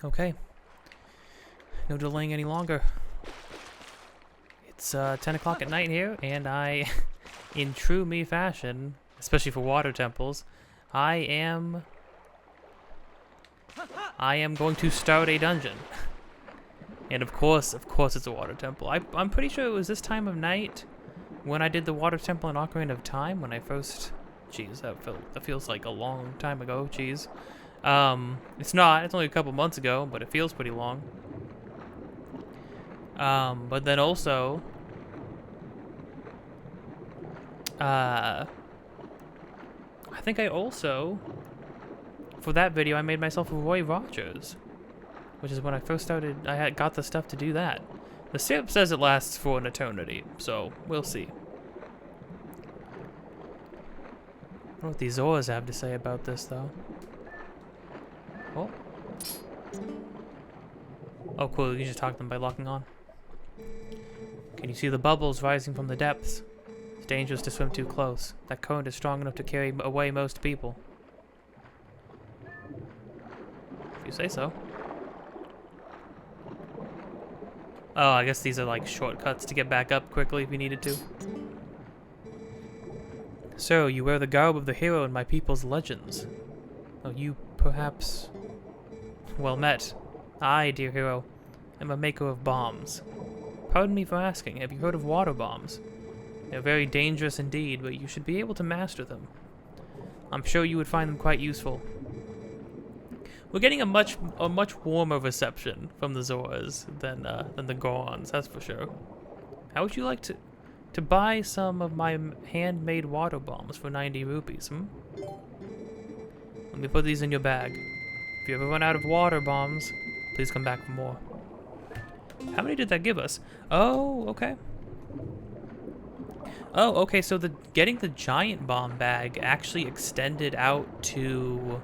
Okay. No delaying any longer. It's 10 o'clock at night here, and I, in true me fashion, especially for water temples, I am going to start a dungeon. And of course it's a water temple. I'm pretty sure it was this time of night when I did the water temple in Ocarina of Time when I first... Jeez, that feels like a long time ago, jeez. It's not, it's only a couple months ago, but it feels pretty long. But then also... I think I also... For that video, I made myself a Roy Rogers. Which is when I first started, I got the stuff to do that. The script says it lasts for an eternity, so we'll see. I wonder what these Zoras have to say about this, though. Oh. Oh, cool, you can just talk to them by locking on. Can you see the bubbles rising from the depths? It's dangerous to swim too close. That current is strong enough to carry away most people. If you say so. Oh, I guess these are like shortcuts to get back up quickly if you needed to. So, you wear the garb of the hero in my people's legends. Oh, you perhaps... Well met. I, dear hero, am a maker of bombs. Pardon me for asking, have you heard of water bombs? They're very dangerous indeed, but you should be able to master them. I'm sure you would find them quite useful. We're getting a much warmer reception from the Zoras than the Gorons, that's for sure. How would you like to buy some of my handmade water bombs for 90 rupees, hmm? Let me put these in your bag. If you ever run out of water bombs, please come back for more. How many did that give us? Oh, okay. Oh, okay, so getting the giant bomb bag actually extended out to...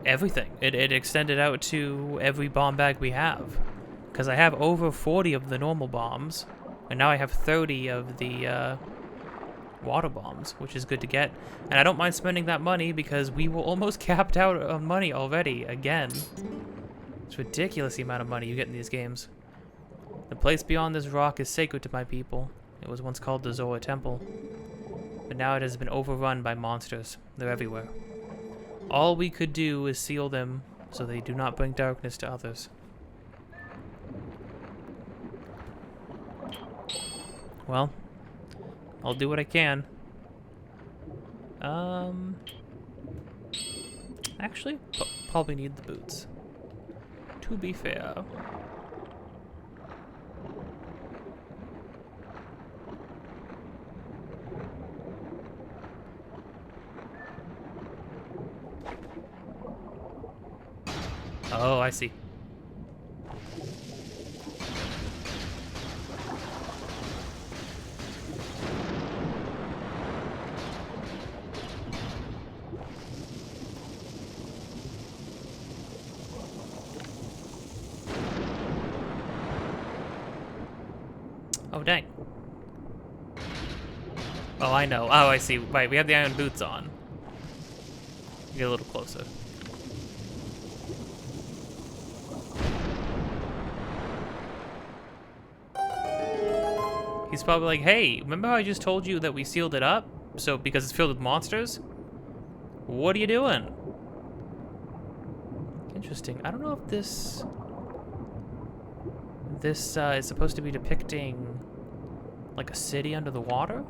everything. It extended out to every bomb bag we have. Because I have over 40 of the normal bombs, and now I have 30 of the water bombs, which is good to get. And I don't mind spending that money because we were almost capped out on money already, again. It's ridiculous the amount of money you get in these games. The place beyond this rock is sacred to my people. It was once called the Zora Temple, but now it has been overrun by monsters. They're everywhere. All we could do is seal them so they do not bring darkness to others. Well, I'll do what I can. Actually, probably need the boots. To be fair. Oh, I see. Oh, dang. Oh, I know. Oh, I see. Right, we have the iron boots on. Get a little closer. He's probably like, hey, remember how I just told you that we sealed it up? So, because it's filled with monsters? What are you doing? Interesting. I don't know if this is supposed to be depicting like a city under the water?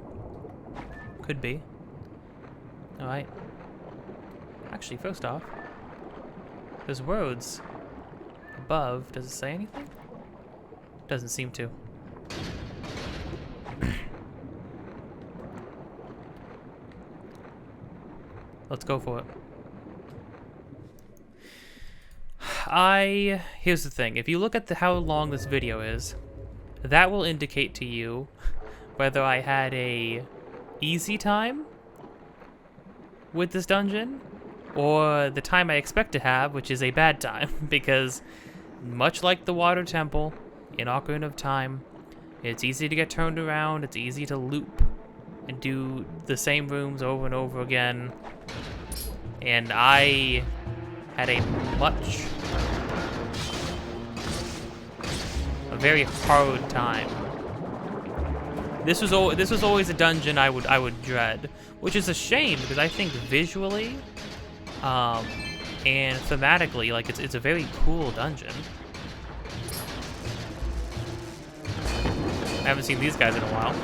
Could be. Alright. Actually, first off, there's words above. Does it say anything? Doesn't seem to. Let's go for it. Here's the thing. If you look at how long this video is, that will indicate to you whether I had a easy time with this dungeon or the time I expect to have, which is a bad time, because much like the Water Temple in Ocarina of Time, it's easy to get turned around, it's easy to loop and do the same rooms over and over again. And I had a much very hard time. This was always a dungeon I would dread, which is a shame because I think visually, and thematically, like it's a very cool dungeon. I haven't seen these guys in a while.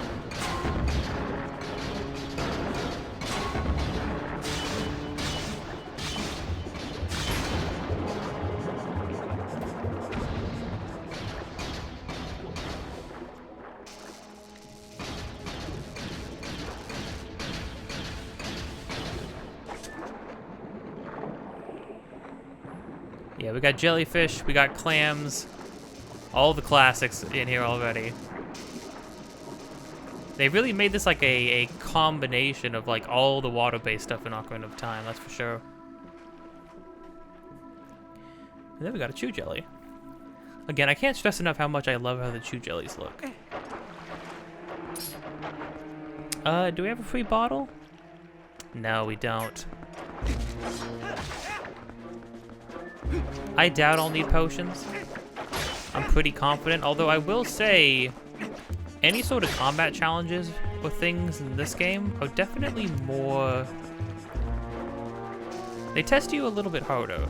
Yeah, we got jellyfish, we got clams, all the classics in here already. They really made this like a combination of like all the water-based stuff in Ocarina of Time, that's for sure. And then we got a chew jelly. Again, I can't stress enough how much I love how the chew jellies look. Do we have a free bottle? No, we don't. I doubt I'll need potions. I'm pretty confident, although I will say any sort of combat challenges or things in this game are definitely more... They test you a little bit harder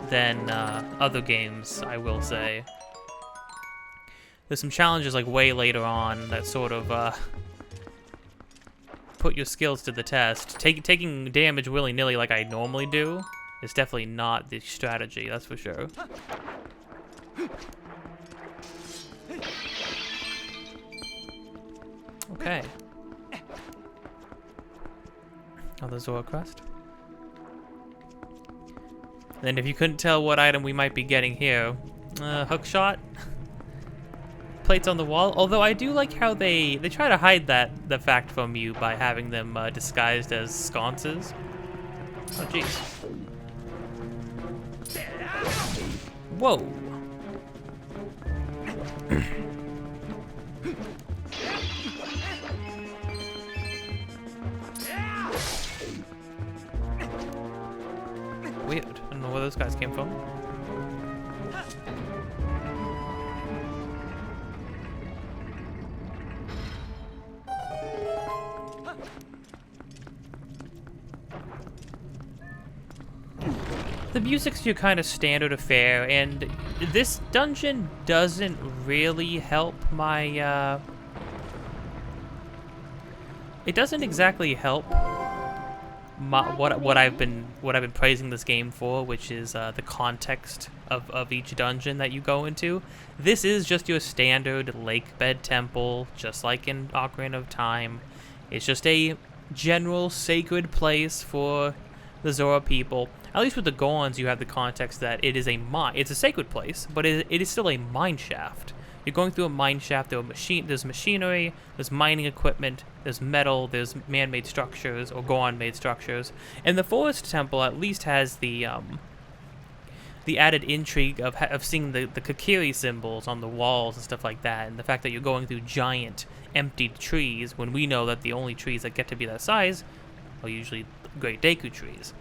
than other games, I will say. There's some challenges like way later on that sort of put your skills to the test. Taking damage willy-nilly like I normally do is definitely not the strategy, that's for sure. Okay. Another Zora crest. And if you couldn't tell what item we might be getting here, hook shot. Plates on the wall. Although I do like how they try to hide the fact from you by having them disguised as sconces. Oh jeez. Whoa. Weird. I don't know where those guys came from. The music's your kind of standard affair, and this dungeon doesn't really help my, it doesn't exactly help what I've been praising this game for, which is the context of each dungeon that you go into. This is just your standard lake bed temple, just like in Ocarina of Time. It's just a general sacred place for the Zora people. At least with the Gorons, you have the context that it is it's a sacred place, but it is still a mine shaft. You're going through a mine shaft. There's machinery, there's mining equipment, there's metal, there's man-made structures or Goron-made structures, and the Forest Temple at least has the added intrigue of seeing the Kakiri symbols on the walls and stuff like that, and the fact that you're going through giant emptied trees when we know that the only trees that get to be that size are usually Great Deku trees.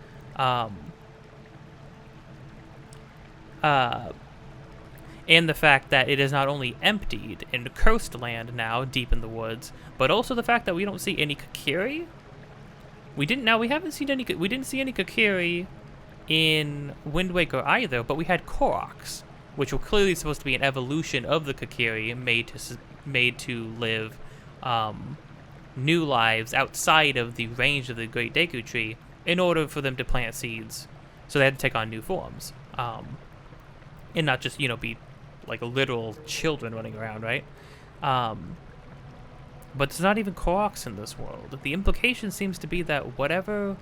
And the fact that it is not only emptied in the coastland now, deep in the woods, but also the fact that we don't see any Kakiri. We didn't see any Kakiri in Wind Waker either, but we had Koroks, which were clearly supposed to be an evolution of the Kakiri, made to live new lives outside of the range of the Great Deku Tree in order for them to plant seeds. So they had to take on new forms. And not just, be like literal children running around, right? But there's not even Koroks in this world. The implication seems to be that whatever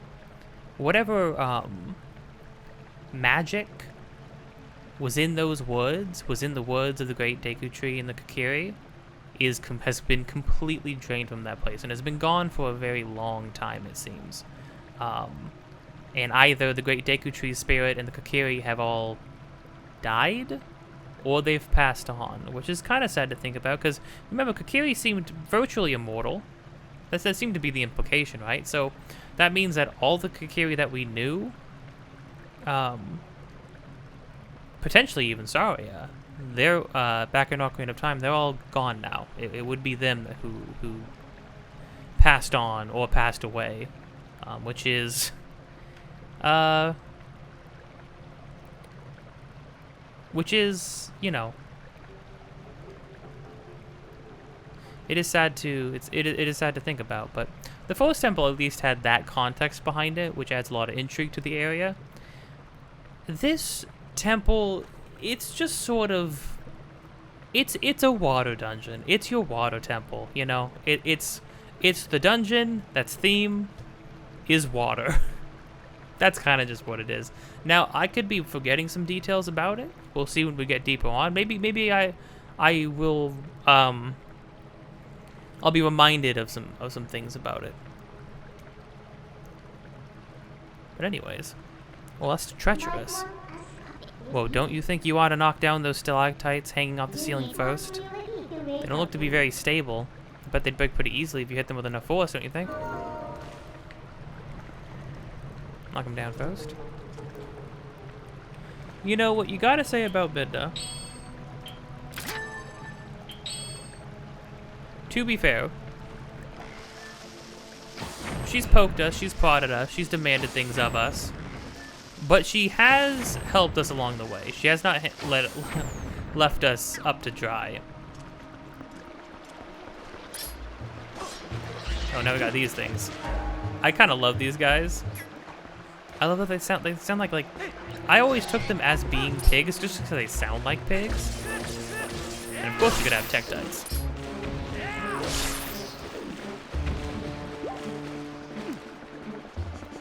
magic was in those woods, was in the woods of the Great Deku Tree and the Kakiri, has been completely drained from that place and has been gone for a very long time, it seems. And either the Great Deku Tree spirit and the Kakiri have all died, or they've passed on, which is kind of sad to think about, because remember, Kakiri seemed virtually immortal. That seemed to be the implication, right? So that means that all the Kakiri that we knew, potentially even Saria, they're back in Ocarina of Time. They're all gone now. It would be them who passed on or passed away, which is you know, it is sad to it is sad to think about. But the Forest Temple at least had that context behind it, which adds a lot of intrigue to the area. This temple, it's just sort of, it's a water dungeon. It's your water temple, you know. It's the dungeon that's theme is water. That's kind of just what it is. Now, I could be forgetting some details about it. We'll see when we get deeper on. Maybe I will I'll be reminded of some things about it. But anyways, well, that's treacherous. Whoa, don't you think you ought to knock down those stalactites hanging off the ceiling first? They don't look to be very stable. I bet they'd break pretty easily if you hit them with enough force, don't you think? Knock them down first. You know what you gotta say about Midna? To be fair, she's poked us, she's prodded us, she's demanded things of us. But she has helped us along the way. She has not left us up to dry. Oh, now we got these things. I kind of love these guys. I love that they sound like I always took them as being pigs just because they sound like pigs. And of course you could have Tektites.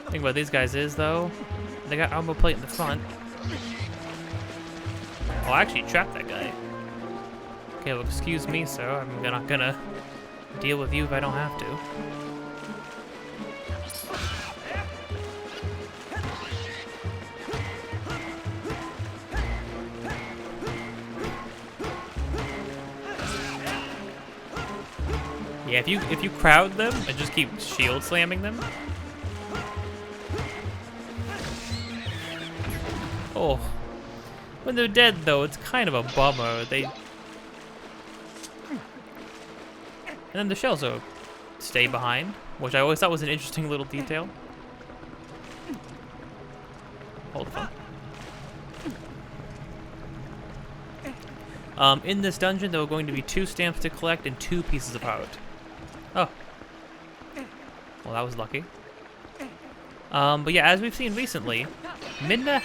Thing about these guys is though, they got armor plate in the front. Oh, I actually trapped that guy. Okay, well, excuse me, sir. I'm not gonna deal with you if I don't have to. Yeah, if you crowd them and just keep shield slamming them. Oh, when they're dead though, it's kind of a bummer. And then the shells are stay behind, which I always thought was an interesting little detail. Hold on. In this dungeon, there are going to be 2 stamps to collect and 2 pieces of heart. Oh. Well, that was lucky. But yeah, as we've seen recently, Midna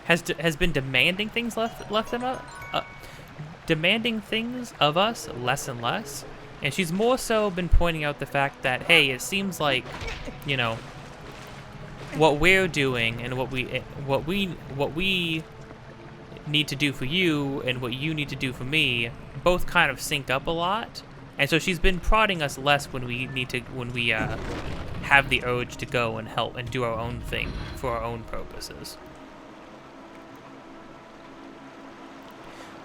has been demanding things demanding things of us less and less, and she's more so been pointing out the fact that, hey, it seems like, you know, what we're doing and what we need to do for you and what you need to do for me both kind of sync up a lot. And so she's been prodding us less when we have the urge to go and help and do our own thing for our own purposes.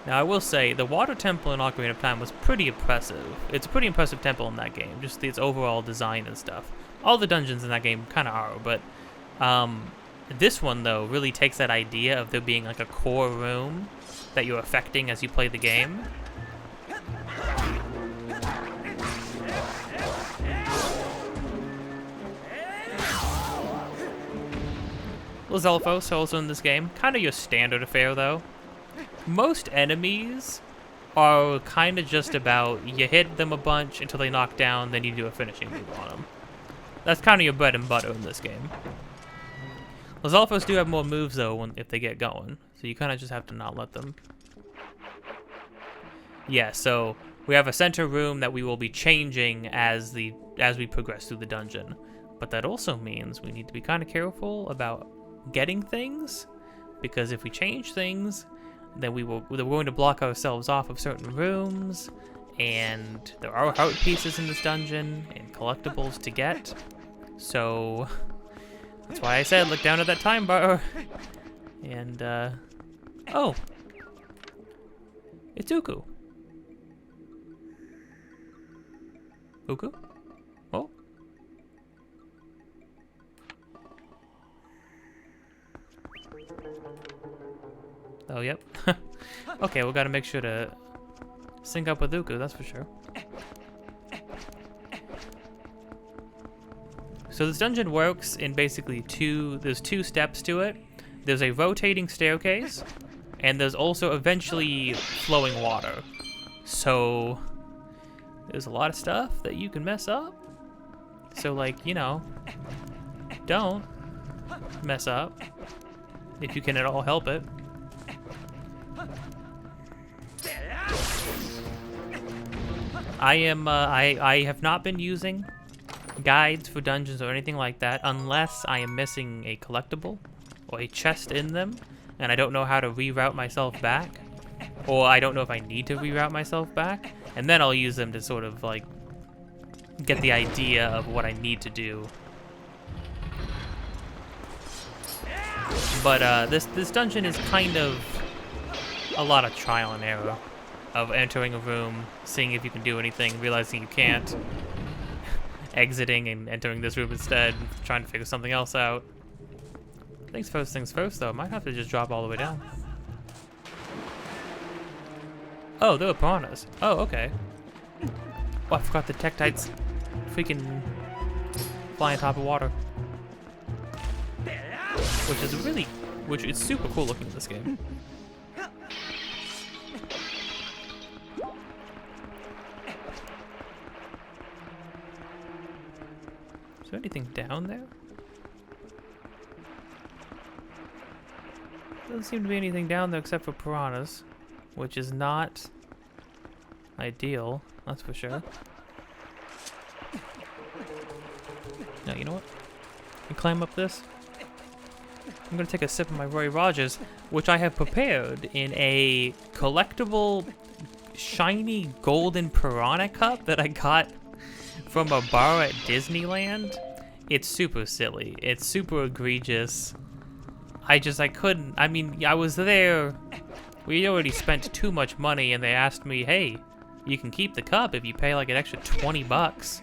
Now I will say, the water temple in Ocarina of Time was pretty impressive. It's a pretty impressive temple in that game, just its overall design and stuff. All the dungeons in that game kind of are, but this one though really takes that idea of there being like a core room that you're affecting as you play the game. Zelfos also in this game, kind of your standard affair though. Most enemies are kind of just about, you hit them a bunch until they knock down, then you do a finishing move on them. That's kind of your bread and butter in this game. Zelfos do have more moves though if they get going, so you kind of just have to not let them. Yeah, so we have a center room that we will be changing as we progress through the dungeon. But that also means we need to be kind of careful about getting things, because if we change things, then we're going to block ourselves off of certain rooms, and there are heart pieces in this dungeon and collectibles to get. So that's why I said look down at that time bar. And oh, it's Uku. Uku? Oh. Oh, yep. Okay, we gotta make sure to sync up with Uku, that's for sure. So this dungeon works in basically there's two steps to it. There's a rotating staircase, and there's also eventually flowing water. So there's a lot of stuff that you can mess up. So like, you know, don't mess up if you can at all help it. I have not been using guides for dungeons or anything like that unless I am missing a collectible or a chest in them and I don't know how to reroute myself back, or I don't know if I need to reroute myself back, and then I'll use them to sort of like get the idea of what I need to do. But this dungeon is kind of a lot of trial and error of entering a room, seeing if you can do anything, realizing you can't, exiting and entering this room instead, trying to figure something else out. Things first though, I might have to just drop all the way down. Oh, there were piranhas. Oh, okay. Oh, I forgot the Tektites freaking fly on top of water. Which is super cool looking in this game. Is there anything down there? Doesn't seem to be anything down there except for piranhas, which is not ideal, that's for sure. Now, you know what? You climb up this. I'm gonna take a sip of my Roy Rogers, which I have prepared in a collectible shiny golden piranha cup that I got from a bar at Disneyland. It's super silly. It's super egregious. I couldn't. I mean, I was there. We already spent too much money, and they asked me, hey, you can keep the cup if you pay like an extra 20 bucks.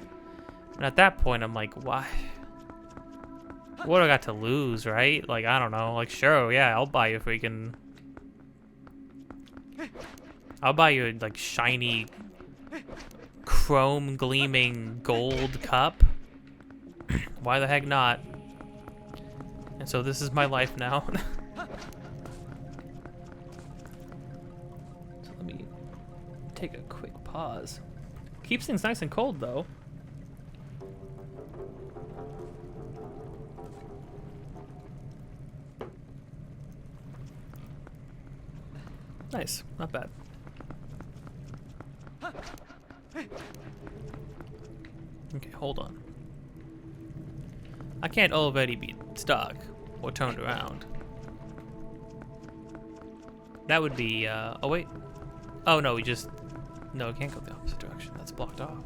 And at that point, I'm like, why? What do I got to lose, right? Like, I don't know. Like, sure, yeah, I'll buy you freaking... I'll buy you a, like, shiny, chrome gleaming gold cup. Why the heck not? And so this is my life now. So let me take a quick pause. Keeps things nice and cold, though. Nice, not bad. Okay, hold on. I can't already be stuck or turned around. That would be, oh wait. Oh no, no, it can't go the opposite direction. That's blocked off.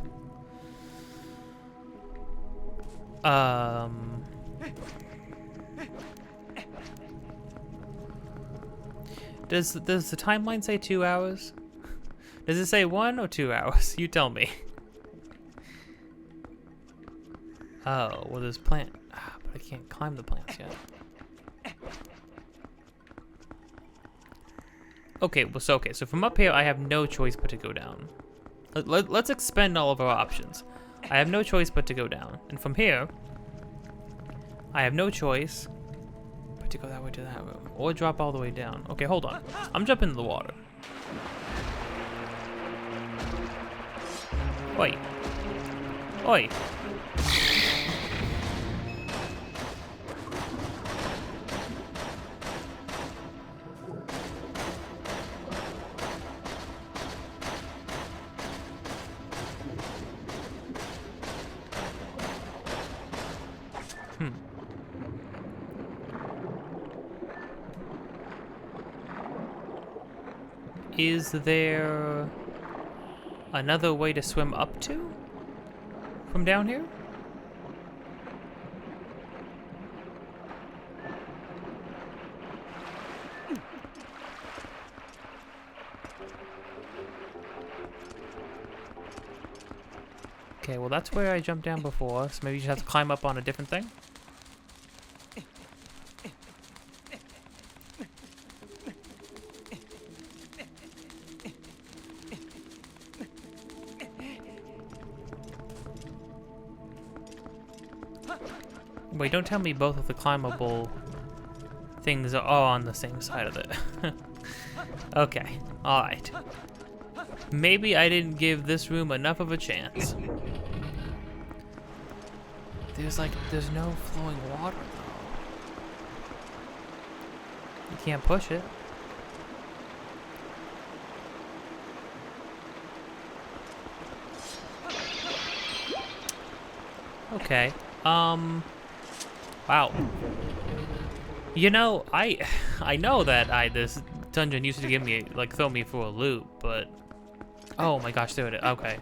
Does the timeline say 2 hours? Does it say 1 or 2 hours? You tell me. Oh, well there's plant. But I can't climb the plants yet. Okay, well, so from up here I have no choice but to go down. Let's expend all of our options. I have no choice but to go down. And from here, I have no choice but to go that way to that room. Or drop all the way down. Okay, hold on. I'm jumping in the water. Oi. Oi. Is there another way to swim up to from down here? Okay, well that's where I jumped down before, so maybe you just have to climb up on a different thing. Wait, don't tell me both of the climbable things are all on the same side of it. Okay, alright. Maybe I didn't give this room enough of a chance. There's no flowing water though. You can't push it. Okay, wow. You know, I know that this dungeon used to give me, like, throw me for a loop, but... Oh my gosh, there it is, okay.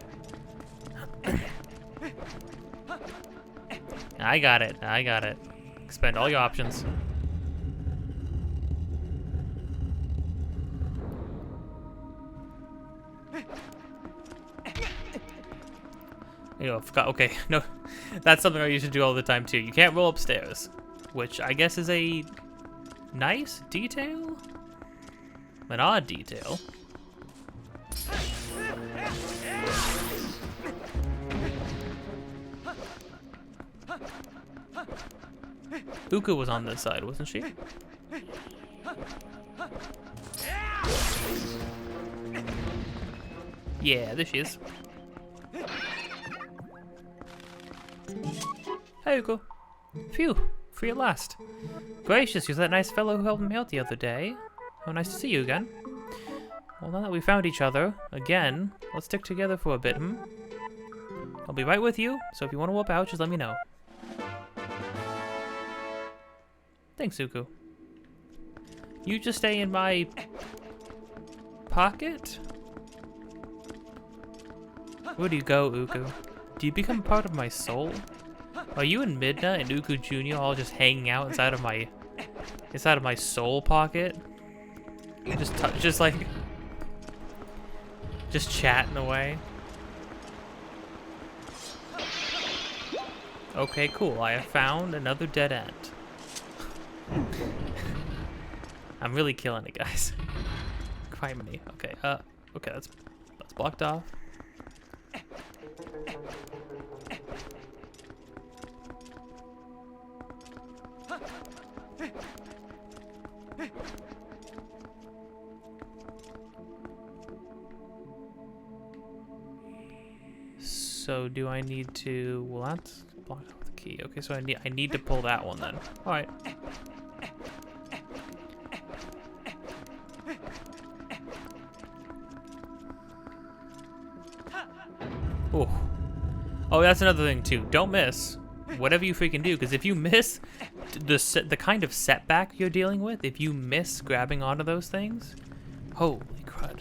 I got it. Expend all your options. You know, forgot, okay, no, that's something I used to do all the time too. You can't roll upstairs, which I guess is a nice detail? An odd detail. Uku was on this side, wasn't she? Yeah, there she is. Hey, Uku. Phew, free at last. Gracious, you're that nice fellow who helped me out the other day. Oh, nice to see you again. Well, now that we found each other, again, let's stick together for a bit, hmm? I'll be right with you, so if you want to whoop out, just let me know. Thanks, Uku. You just stay in my... pocket? Where do you go, Uku? Do you become part of my soul? Are you and Midna and Uku Jr. all just hanging out inside of my soul pocket? Just like... just chatting away? Okay, cool. I have found another dead end. I'm really killing it, guys. Criminy. Okay, okay, that's blocked off. So do I need to? Well, that's blocked off with a key. Okay, so I need to pull that one then. All right. Oh. Oh, that's another thing too. Don't miss whatever you freaking do, because if you miss the kind of setback you're dealing with, if you miss grabbing onto those things, holy crud.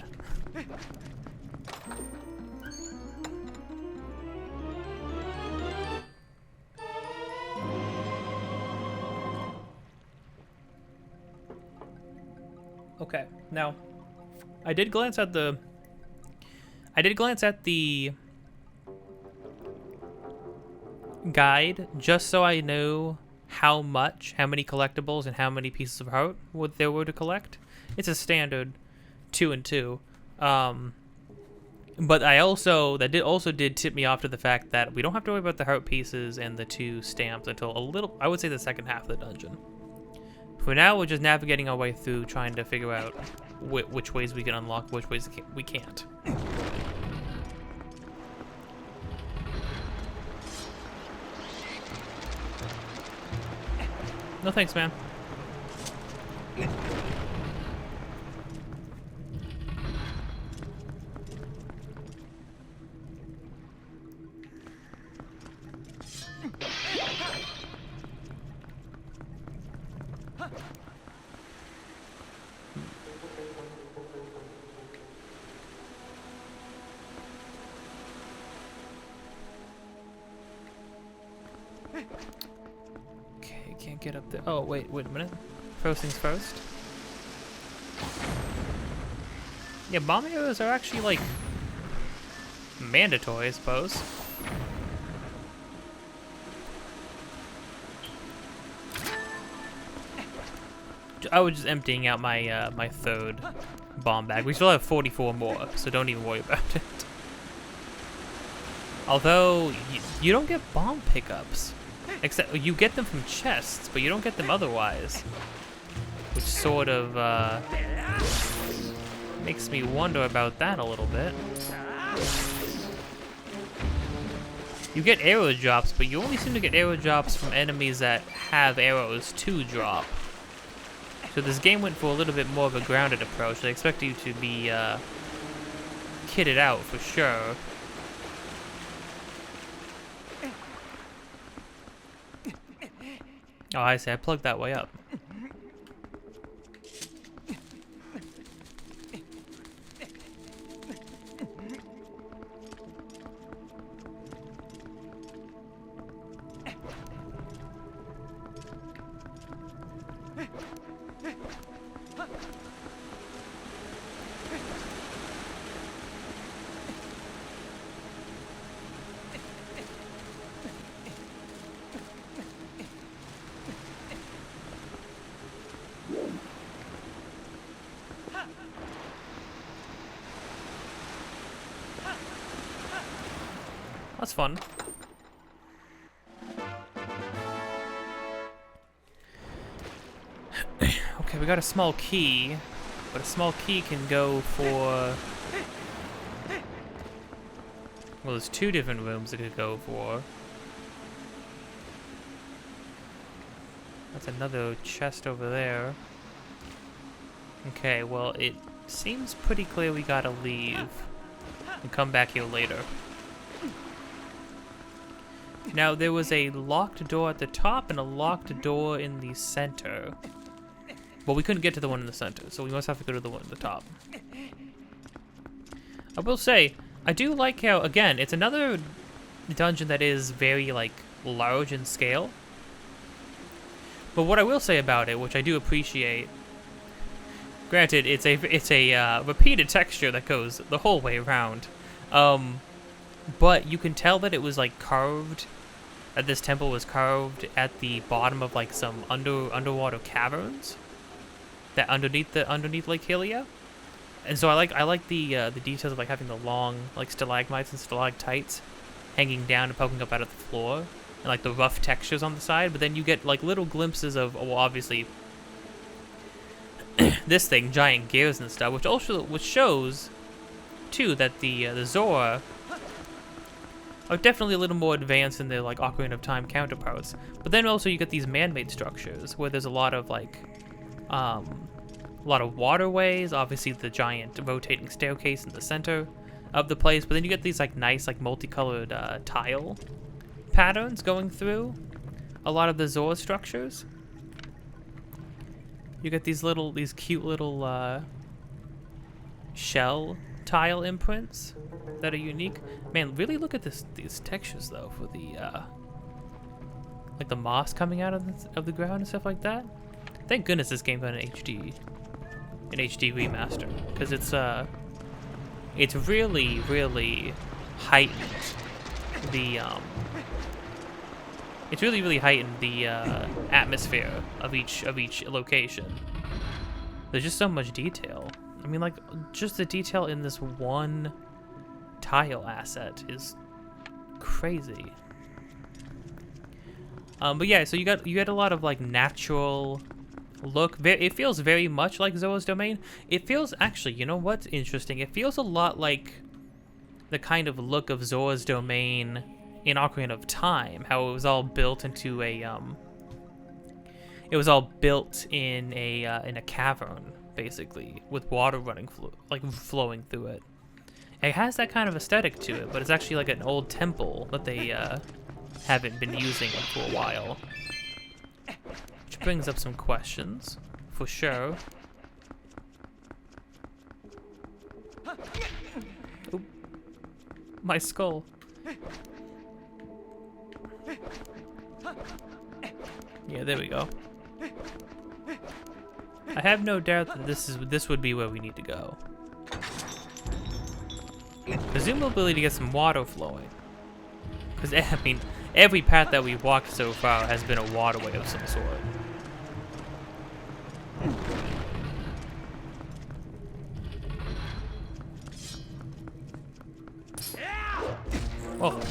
Okay, now I did glance at the guide just so I know how many collectibles and how many pieces of heart there were to collect. It's a standard 2 and 2. But that also did tip me off to the fact that we don't have to worry about the heart pieces and the 2 stamps until I would say the second half of the dungeon. For now, we're just navigating our way through, trying to figure out which ways we can unlock, which ways we can't. No thanks, man. Okay, can't get up there. Oh, wait a minute. First things first. Yeah, bomb arrows are actually, like, mandatory, I suppose. I was just emptying out my my third bomb bag. We still have 44 more, so don't even worry about it. Although, you don't get bomb pickups. Except you get them from chests, but you don't get them otherwise. Which sort of makes me wonder about that a little bit. You get arrow drops, but you only seem to get arrow drops from enemies that have arrows to drop. So this game went for a little bit more of a grounded approach. They expect you to be kitted out for sure. Oh, I see. I plugged that way up. That's fun. Okay, we got a small key, but a small key can go for... Well, there's two different rooms it could go for. That's another chest over there. Okay, well, it seems pretty clear we gotta leave and come back here later. Now, there was a locked door at the top and a locked door in the center. But we couldn't get to the one in the center, so we must have to go to the one at the top. I will say, I do like how, again, it's another dungeon that is very, like, large in scale. But what I will say about it, which I do appreciate, granted, it's a repeated texture that goes the whole way around. But you can tell that it was, like, carved, that this temple was carved at the bottom of, like, some underwater caverns that underneath Lake Hylia. And so I like the details of, like, having the long, like, stalagmites and stalactites hanging down and poking up out of the floor, and, like, the rough textures on the side. But then you get, like, little glimpses of, well, obviously this thing, giant gears and stuff, which shows too that the Zora are definitely a little more advanced than their, like, Ocarina of Time counterparts. But then also you get these man-made structures where there's a lot of, like, a lot of waterways, obviously the giant rotating staircase in the center of the place, but then you get these, like, nice, like, multicolored tile patterns going through a lot of the Zora structures. You get these cute little shell tile imprints that are unique. Man, really look at these textures though for the like the moss coming out of the ground and stuff like that. Thank goodness this game got an HD remaster, because it's really heightened the atmosphere of each location. There's just so much detail. I mean, like, just the detail in this one tile asset is crazy. But yeah, so you get a lot of, like, natural look. It feels very much like Zora's Domain. It feels, actually, you know what's interesting? It feels a lot like the kind of look of Zora's Domain in Ocarina of Time, how it was all built into a it was all built in a cavern, basically, with water running flowing through it. It has that kind of aesthetic to it, but it's actually like an old temple that they haven't been using for a while. Which brings up some questions, for sure. Oop. My skull. Yeah, there we go. I have no doubt that this would be where we need to go. Presumably to get some water flowing. Because, I mean, every path that we've walked so far has been a waterway of some sort. Oh.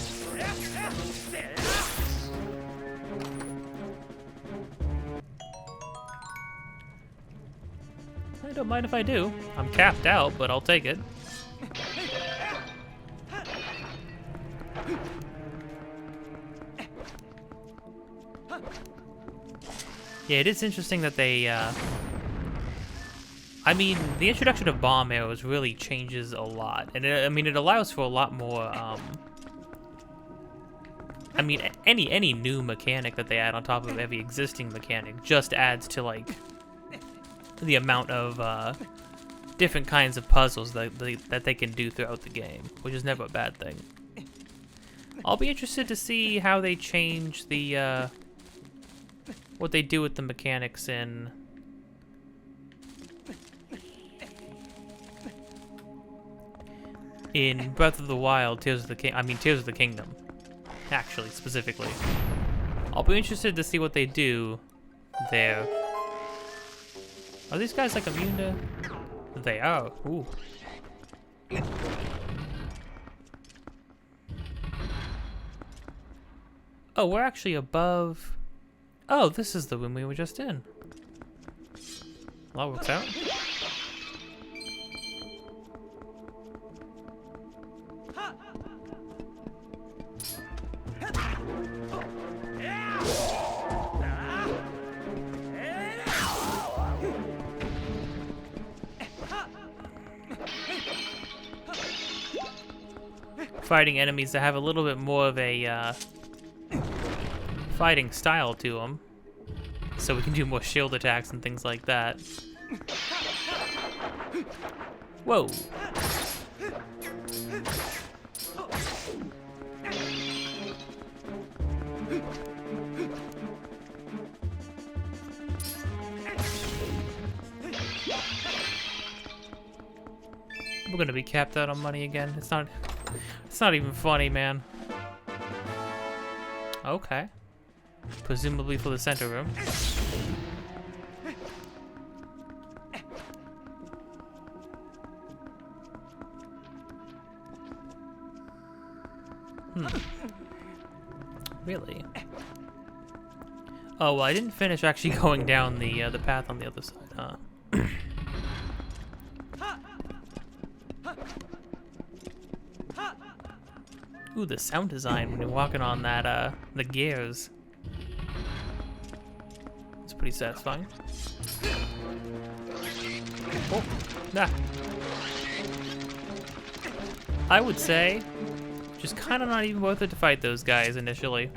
Don't mind if I do. I'm capped out, but I'll take it. Yeah, it is interesting that they, I mean, the introduction of bomb arrows really changes a lot. And I mean, it allows for a lot more, I mean, any new mechanic that they add on top of every existing mechanic just adds to, like, the amount of, different kinds of puzzles that they can do throughout the game, which is never a bad thing. I'll be interested to see how they change the, what they do with the mechanics in Breath of the Wild, Tears of the Kingdom, actually, specifically. I'll be interested to see what they do there. Are these guys, like, immune to... They are. Ooh. Oh, we're actually above... Oh, this is the room we were just in. Well, that works out. Fighting enemies that have a little bit more of a fighting style to them, so we can do more shield attacks and things like that. Whoa. We're gonna be capped out on money again. It's not even funny, man. Okay. Presumably for the center room. Really? Oh, well, I didn't finish actually going down the path on the other side, huh? Ooh, the sound design when you're walking on that, the gears. It's pretty satisfying. Oh, nah. I would say, just kind of not even worth it to fight those guys initially.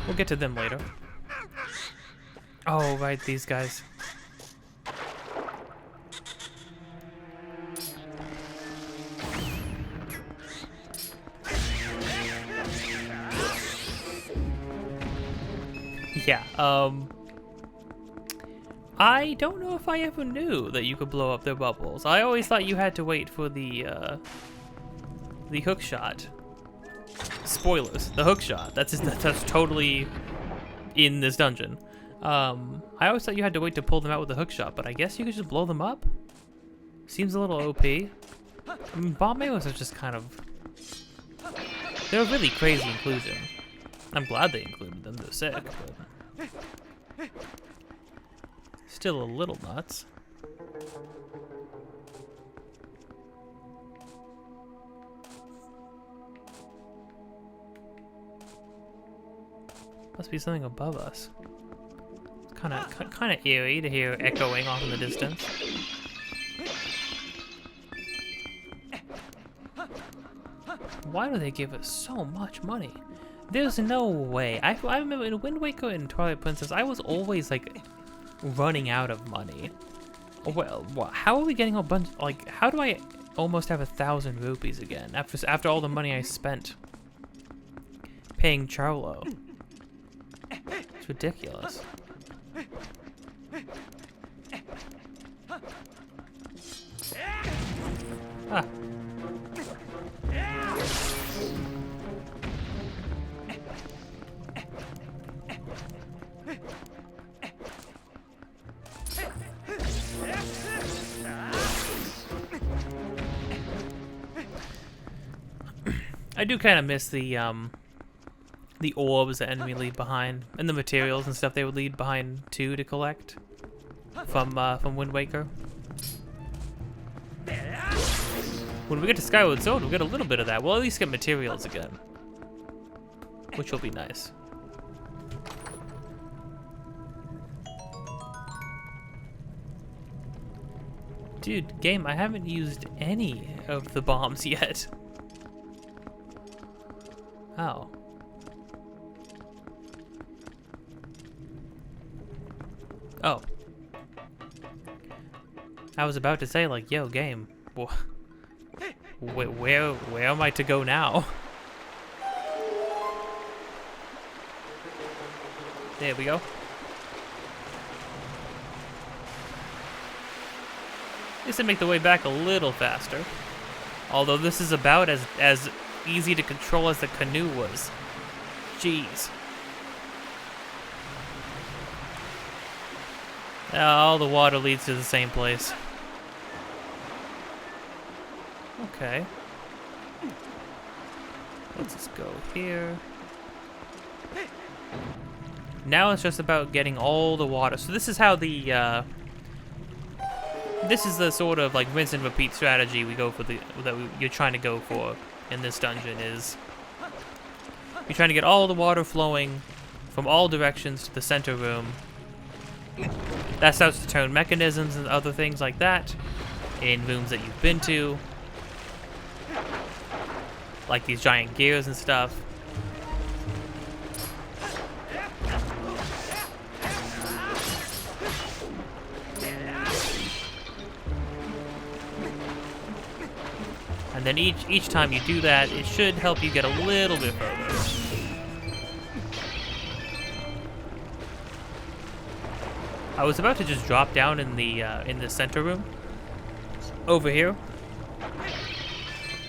We'll get to them later. Oh, right, these guys. Yeah, I don't know if I ever knew that you could blow up their bubbles. I always thought you had to wait for the hook shot. Spoilers, the hook shot. That's totally in this dungeon. I always thought you had to wait to pull them out with the hook shot, but I guess you could just blow them up? Seems a little OP. I mean, bomb arrows are just kind of... They're a really crazy inclusion. I'm glad they included them, they're sick, but... Still a little nuts. Must be something above us. It's kind of eerie to hear echoing off in the distance. Why do they give us so much money? There's no way. I remember in Wind Waker and Twilight Princess, I was always like running out of money. Well, how are we getting a bunch? Like, how do I almost have 1,000 rupees again after all the money I spent paying Charlo? It's ridiculous. Ah. I do kind of miss the orbs the enemy leave behind, and the materials and stuff they would leave behind too to collect. from Wind Waker. When we get to Skyward Sword, we'll get a little bit of that. We'll at least get materials again, which will be nice. Dude, game, I haven't used any of the bombs yet. Oh. Oh. I was about to say, like, yo, game, where am I to go now? There we go. This would make the way back a little faster. Although this is about as easy to control as the canoe was. Jeez. All the water leads to the same place. Okay. Let's just go here. Now it's just about getting all the water. So this is how the this is the sort of like rinse and repeat strategy we go for you're trying to go for in this dungeon is you're trying to get all the water flowing from all directions to the center room. That starts to turn mechanisms and other things like that in rooms that you've been to, like these giant gears and stuff. And then each time you do that, it should help you get a little bit further. I was about to just drop down in the center room over here,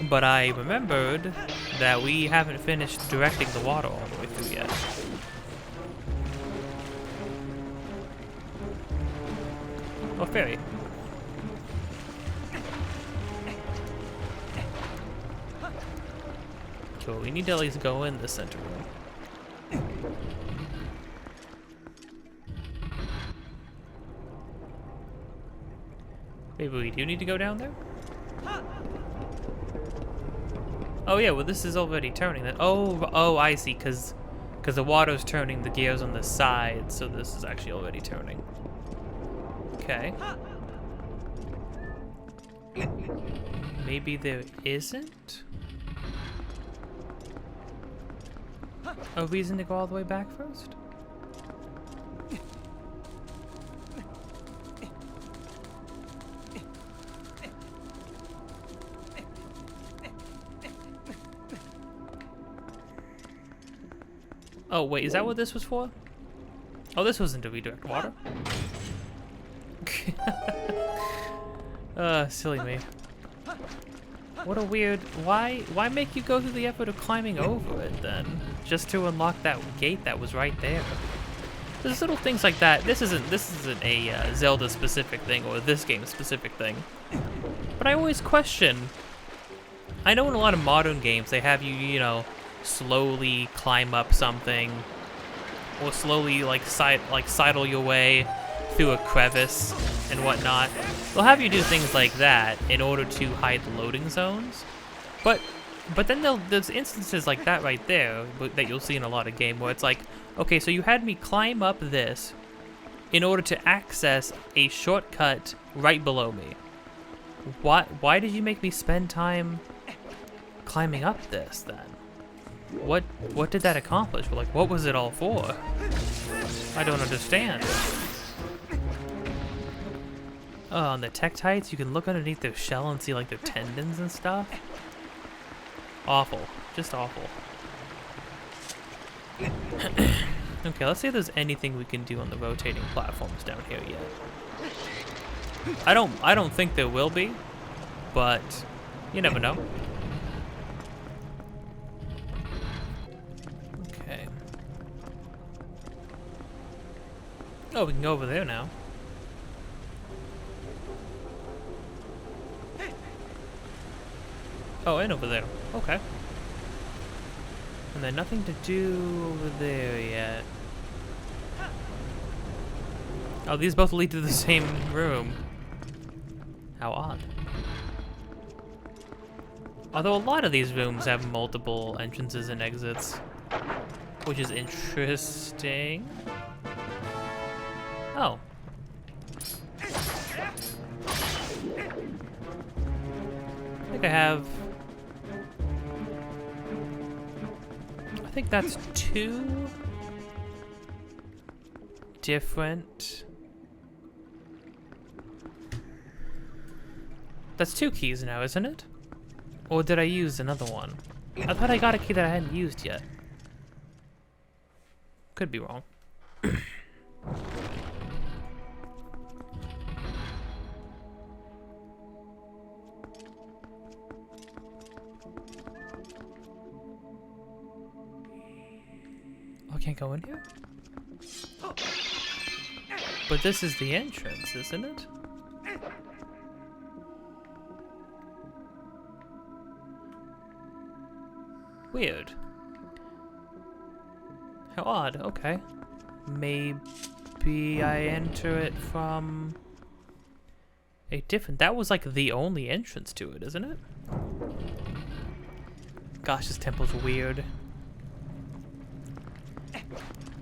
but I remembered that we haven't finished directing the water all the way through yet. Oh, fairy. Cool, we need to at least go in the center room. Maybe we do need to go down there? Oh yeah, well this is already turning then. Oh, I see, because the water's turning the gears on the side, so this is actually already turning. Okay. Maybe there isn't a reason to go all the way back first? Oh wait, is that what this was for? Oh, this wasn't to redirect water. Silly me. What a weird... Why make you go through the effort of climbing over it then? Just to unlock that gate that was right there. There's little things like that. This isn't a Zelda specific thing or this game specific thing. But I always question... I know in a lot of modern games they have you know, slowly climb up something, or slowly sidle your way through a crevice and whatnot. They'll have you do things like that in order to hide the loading zones. But then there's instances like that right there that you'll see in a lot of games where it's like, okay, so you had me climb up this in order to access a shortcut right below me. Why did you make me spend time climbing up this then? What did that accomplish? Like, what was it all for? I don't understand. Oh, on the Tektites, you can look underneath their shell and see like their tendons and stuff. Awful. Just awful. Okay, let's see if there's anything we can do on the rotating platforms down here yet. I don't think there will be, but you never know. Okay. Oh, we can go over there now. Oh, and over there. Okay. And then nothing to do over there yet. Oh, these both lead to the same room. How odd. Although a lot of these rooms have multiple entrances and exits, which is interesting. Oh. I think I have... I think that's 2 different... That's 2 keys now, isn't it? Or did I use another one? I thought I got a key that I hadn't used yet. Could be wrong. I can't go in here? But this is the entrance, isn't it? Weird. How odd, okay. Maybe I enter it from a different... That was like the only entrance to it, isn't it? Gosh, this temple's weird.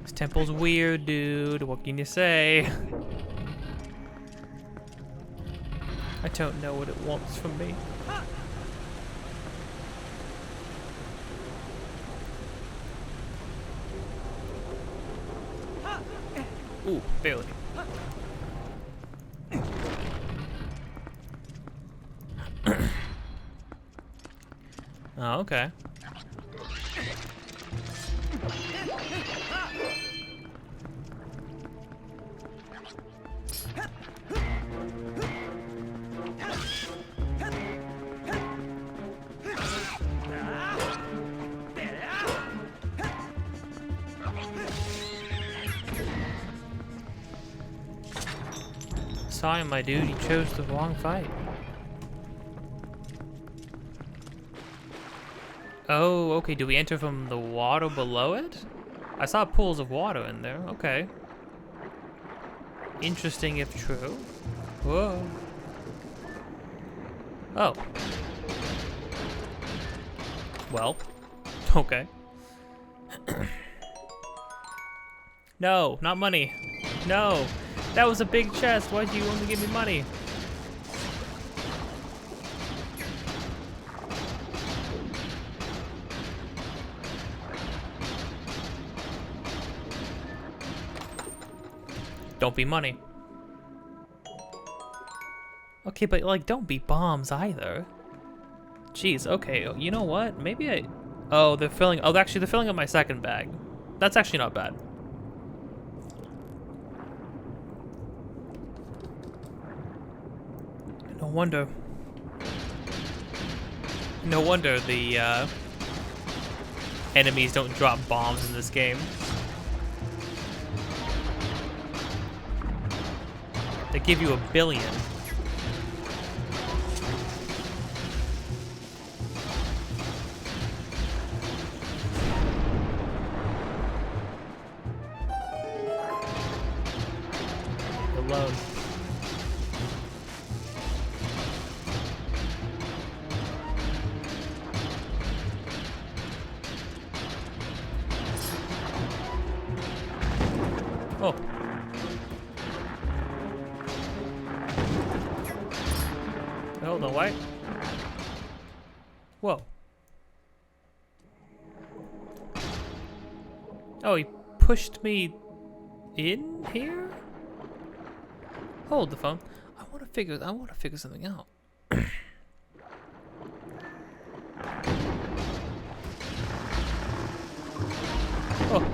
This temple's weird, dude. What can you say? I don't know what it wants from me. Ooh, barely. Oh, okay. Sorry, my dude, you chose the wrong fight. Oh, okay, do we enter from the water below it? I saw pools of water in there, okay. Interesting if true. Whoa. Oh. Well, okay. No, not money. No. That was a big chest. Why'd you only give me money? Don't be money. Okay, but like, don't be bombs either. Jeez, okay, you know what? Maybe I... Oh, they're filling... Oh, actually, they're filling up my second bag. That's actually not bad. No wonder. No wonder the enemies don't drop bombs in this game. They give you 1 billion. Alone. Oh. Hold on, wait. Whoa. Oh, he pushed me in here? Hold the phone. I want to figure something out. Oh.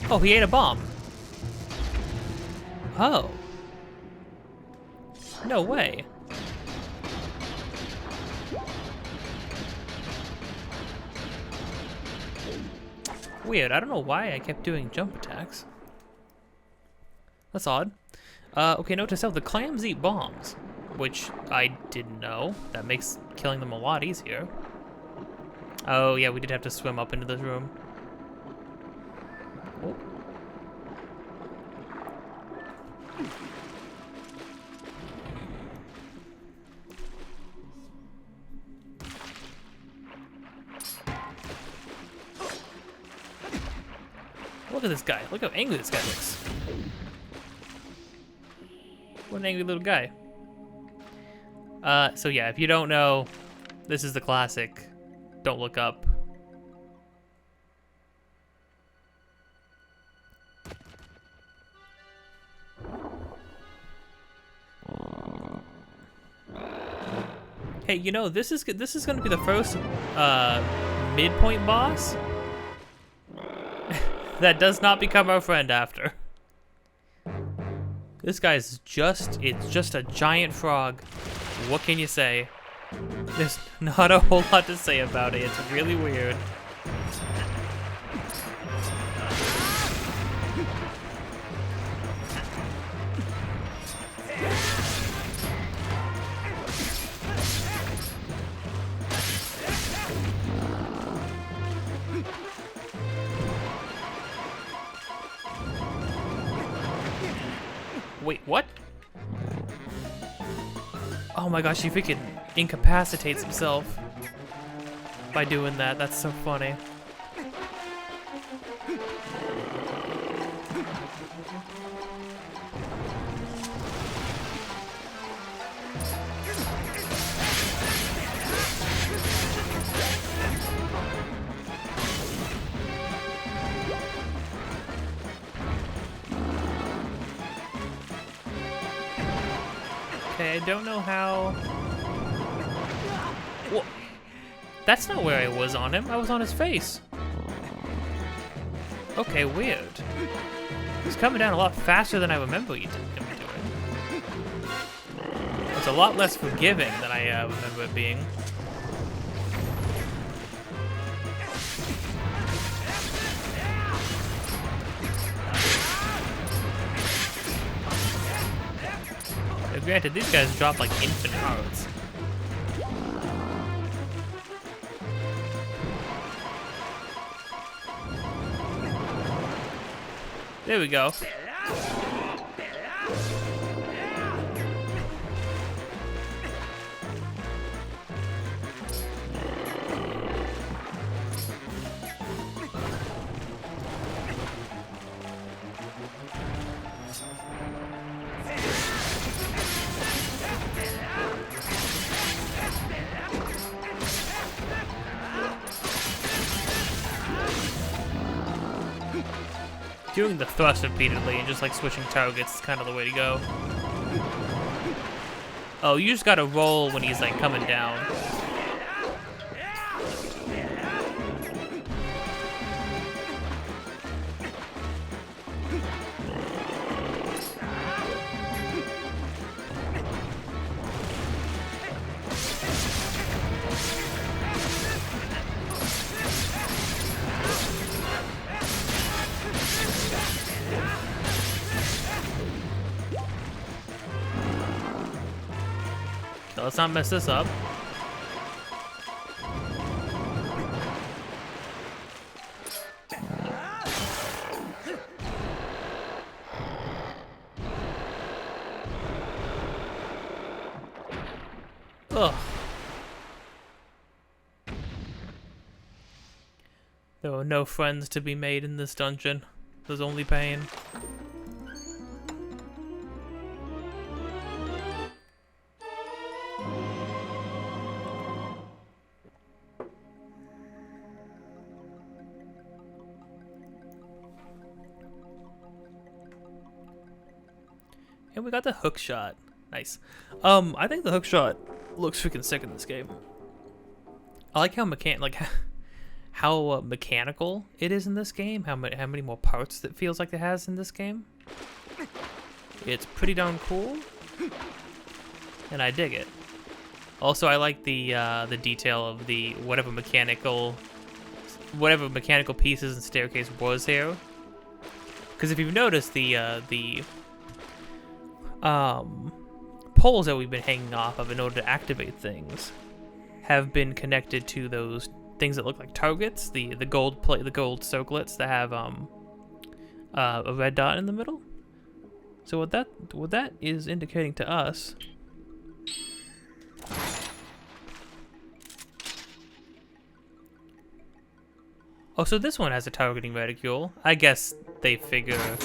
Oh, he ate a bomb. Oh. No way. Weird, I don't know why I kept doing jump attacks. That's odd. Okay, note to self, the clams eat bombs, which I didn't know. That makes killing them a lot easier. Oh yeah, we did have to swim up into this room. Oh. at this guy. Look how angry this guy looks. What an angry little guy. So yeah, if you don't know, this is the classic Don't Look Up. Hey, you know, this is gonna be the first midpoint boss that does not become our friend after. This guy's it's just a giant frog. What can you say? There's not a whole lot to say about it. It's really weird. Wait, what? Oh my gosh, he freaking incapacitates himself by doing that. That's so funny. Okay, I don't know how... Well, that's not where I was on him. I was on his face. Okay, weird. He's coming down a lot faster than I remember him doing. It's a lot less forgiving than I remember it being. Granted, these guys drop like infinite hearts. There we go. Doing the thrust repeatedly and just like switching targets is kind of the way to go. Oh, you just gotta roll when he's like coming down. Let's not mess this up. Ugh. There were no friends to be made in this dungeon. There's only pain. And we got the hook shot. Nice. I think the hook shot looks freaking sick in this game. I like how mechanical it is in this game. How many more parts it feels like it has in this game. It's pretty darn cool, and I dig it. Also, I like the detail of the whatever mechanical pieces and staircase was here. Because if you've noticed, the poles that we've been hanging off of in order to activate things have been connected to those things that look like targets, the gold circlets that have a red dot in the middle. So what that is indicating to us Oh, so this one has a targeting reticule. I guess they figure a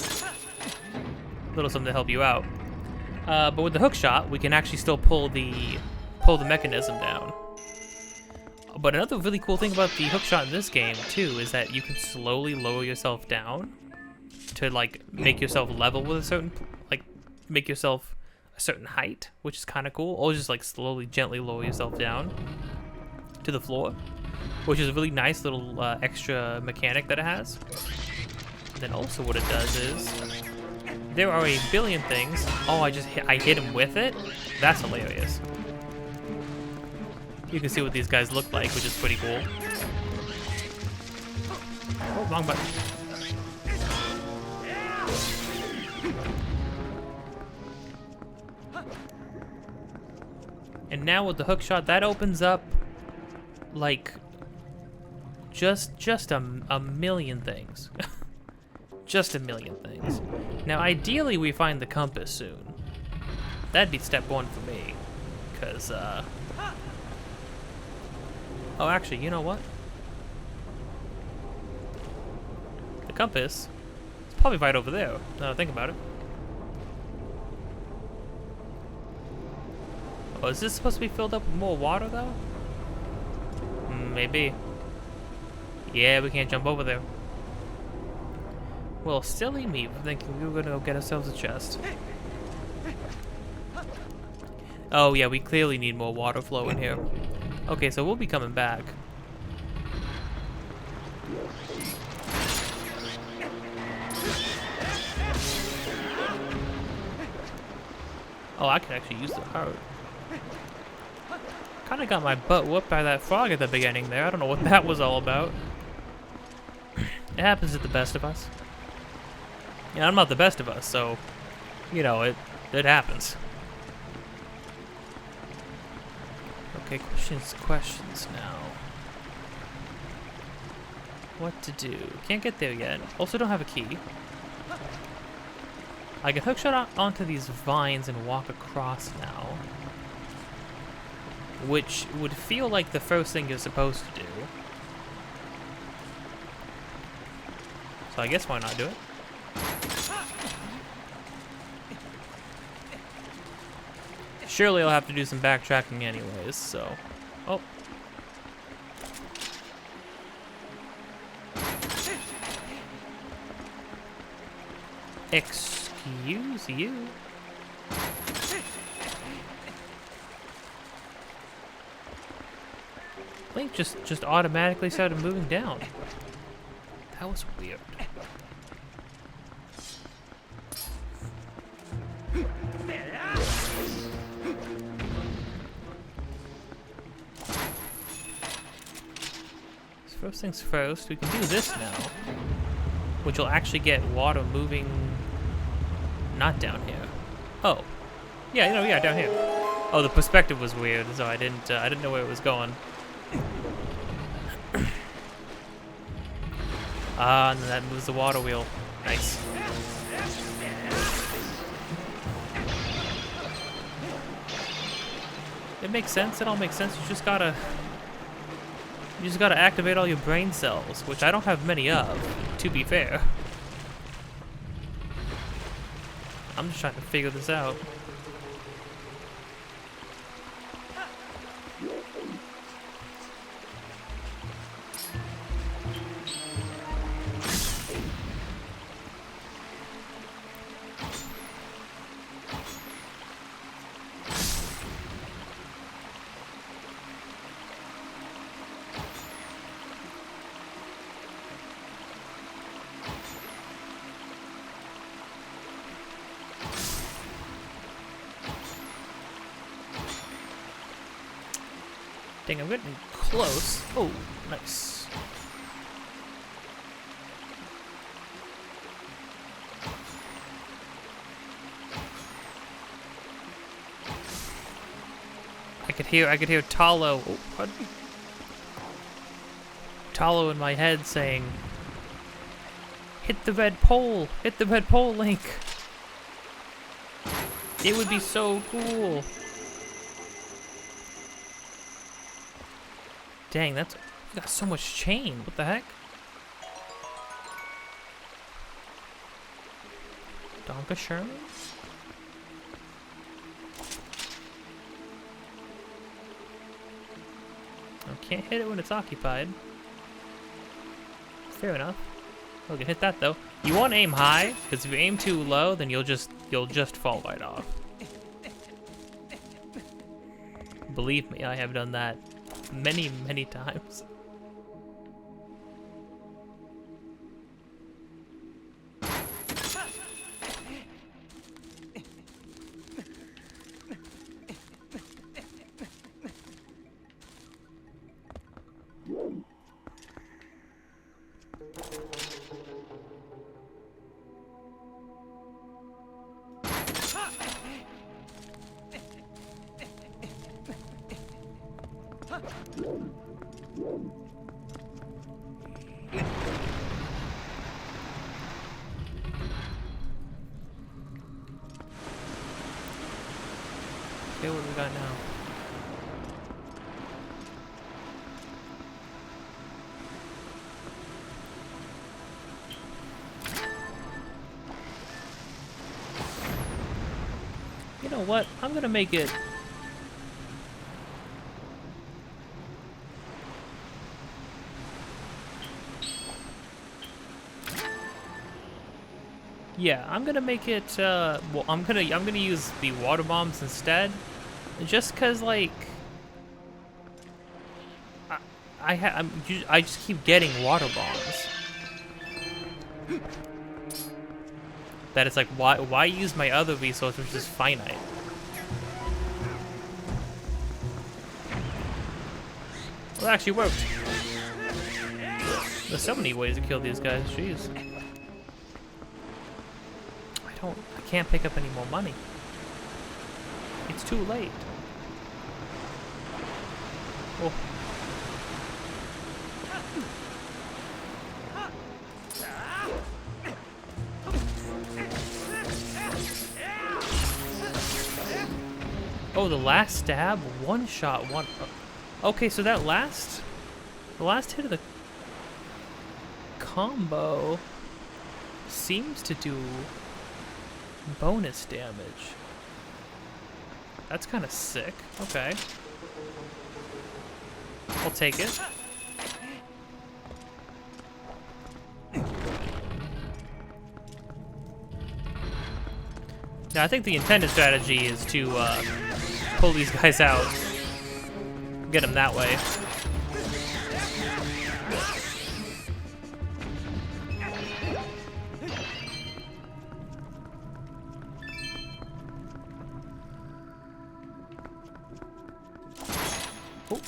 little something to help you out. But with the hook shot, we can actually still pull the mechanism down. But another really cool thing about the hook shot in this game too is that you can slowly lower yourself down to like make yourself level with a certain, like make yourself a certain height, which is kind of cool. Or just like slowly, gently lower yourself down to the floor, which is a really nice little extra mechanic that it has. And then also what it does is, there are a billion things. Oh, I hit him with it? That's hilarious. You can see what these guys look like, which is pretty cool. Oh, wrong button. And now with the hook shot, that opens up like just a million things. Just a million things. Now, ideally, we find the compass soon. That'd be step one for me, because oh, actually, you know what? The compass is probably right over there. Now that I think about it. Oh, is this supposed to be filled up with more water, though? Maybe. Yeah, we can't jump over there. Well, silly me for thinking we were gonna go get ourselves a chest. Oh yeah, we clearly need more water flow in here. Okay, so we'll be coming back. Oh, I can actually use the heart. Kinda got my butt whooped by that frog at the beginning there. I don't know what that was all about. It happens to the best of us. Yeah, I'm not the best of us, so, you know, it happens. Okay, questions now. What to do? Can't get there yet. Also don't have a key. I can hookshot onto these vines and walk across now. Which would feel like the first thing you're supposed to do. So I guess why not do it? Surely I'll have to do some backtracking anyways, so... Oh. Excuse you? Link just automatically started moving down. That was weird. First things first, we can do this now, which will actually get water moving, not down here. Oh, yeah, no, yeah, down here. Oh, the perspective was weird, so I didn't know where it was going. Ah, and then that moves the water wheel. Nice. It makes sense. It all makes sense. You just gotta activate all your brain cells, which I don't have many of, to be fair. I'm just trying to figure this out. Dang, I'm getting close. Oh, nice. I could hear Talo. Oh, pardon me. Talo in my head saying, "Hit the red pole! Hit the red pole, Link!" It would be so cool. Dang, that's got so much chain. What the heck? Dankeschön. I can't hit it when it's occupied. Fair enough. We can hit that though. You want to aim high, because if you aim too low, then you'll just fall right off. Believe me, I have done that many, many times. Okay, what do we got now? You know what? I'm gonna make it... Yeah, I'm gonna make it, well, I'm gonna use the water bombs instead. Just cause, like... I just keep getting water bombs. That it's like, why use my other resource, which is finite? Well, that actually worked. There's so many ways to kill these guys, jeez. I can't pick up any more money. It's too late. Oh. Oh, the last stab, one shot, one. Okay, so that the last hit of the combo seems to do bonus damage. That's kind of sick. Okay. I'll take it. Now, I think the intended strategy is to pull these guys out. Get them that way. Oh.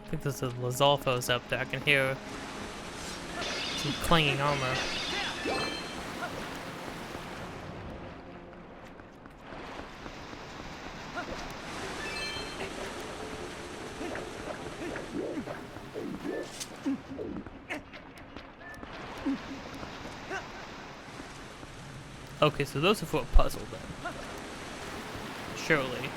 I think there's a Lizalfos up there. I can hear some clanging armor. Okay, so those are for a puzzle then. Surely.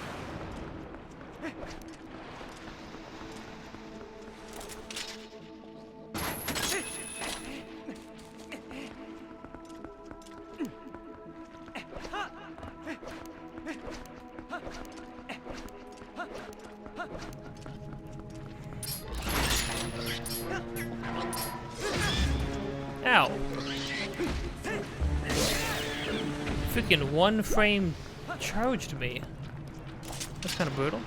Ow. Freaking one frame charged me. That's kind of brutal.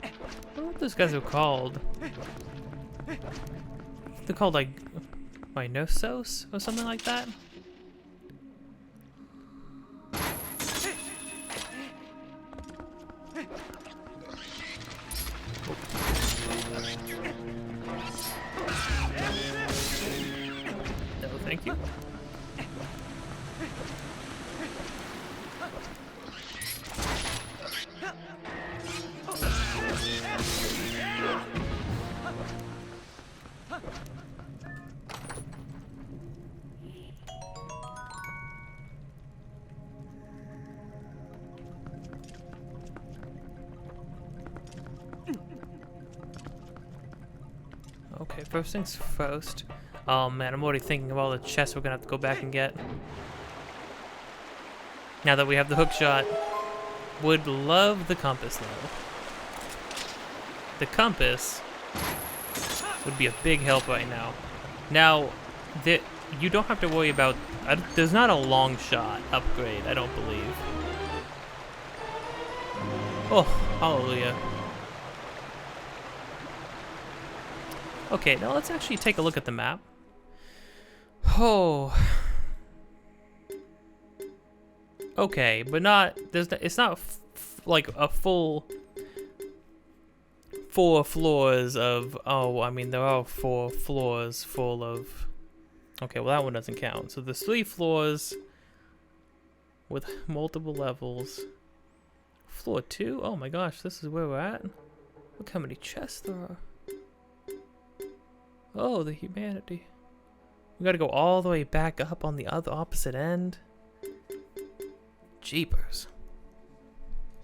I don't know what those guys are called. They're called like Minosos or something like that. Okay, first things first. Oh man, I'm already thinking of all the chests we're gonna have to go back and get. Now that we have the hook shot. Would love the compass though. The compass would be a big help right now. Now, you don't have to worry about... there's not a long shot upgrade, I don't believe. Oh, hallelujah. Okay, now let's actually take a look at the map. Oh. Okay, but not... it's not like a full... 4 floors of... Oh, I mean, there are 4 floors full of... Okay, well, that one doesn't count. So there's 3 floors with multiple levels. Floor 2? Oh my gosh, this is where we're at? Look how many chests there are. Oh, the humanity. We gotta go all the way back up on the other opposite end. Jeepers.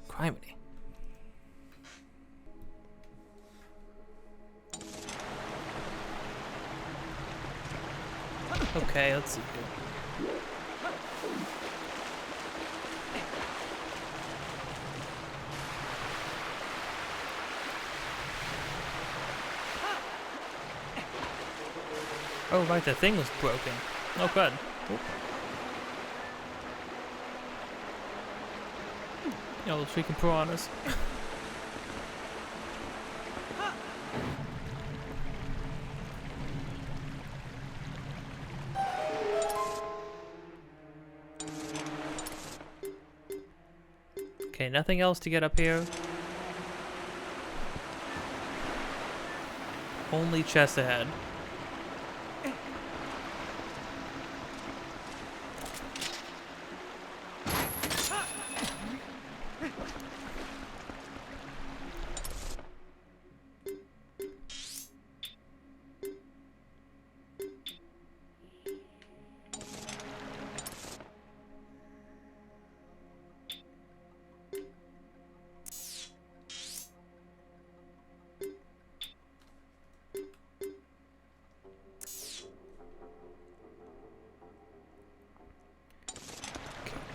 Criminy. Okay, let's see here. Oh, right, the thing was broken. Oh, good. Oop. Oh, those freaking piranhas. Okay, nothing else to get up here. Only chest ahead.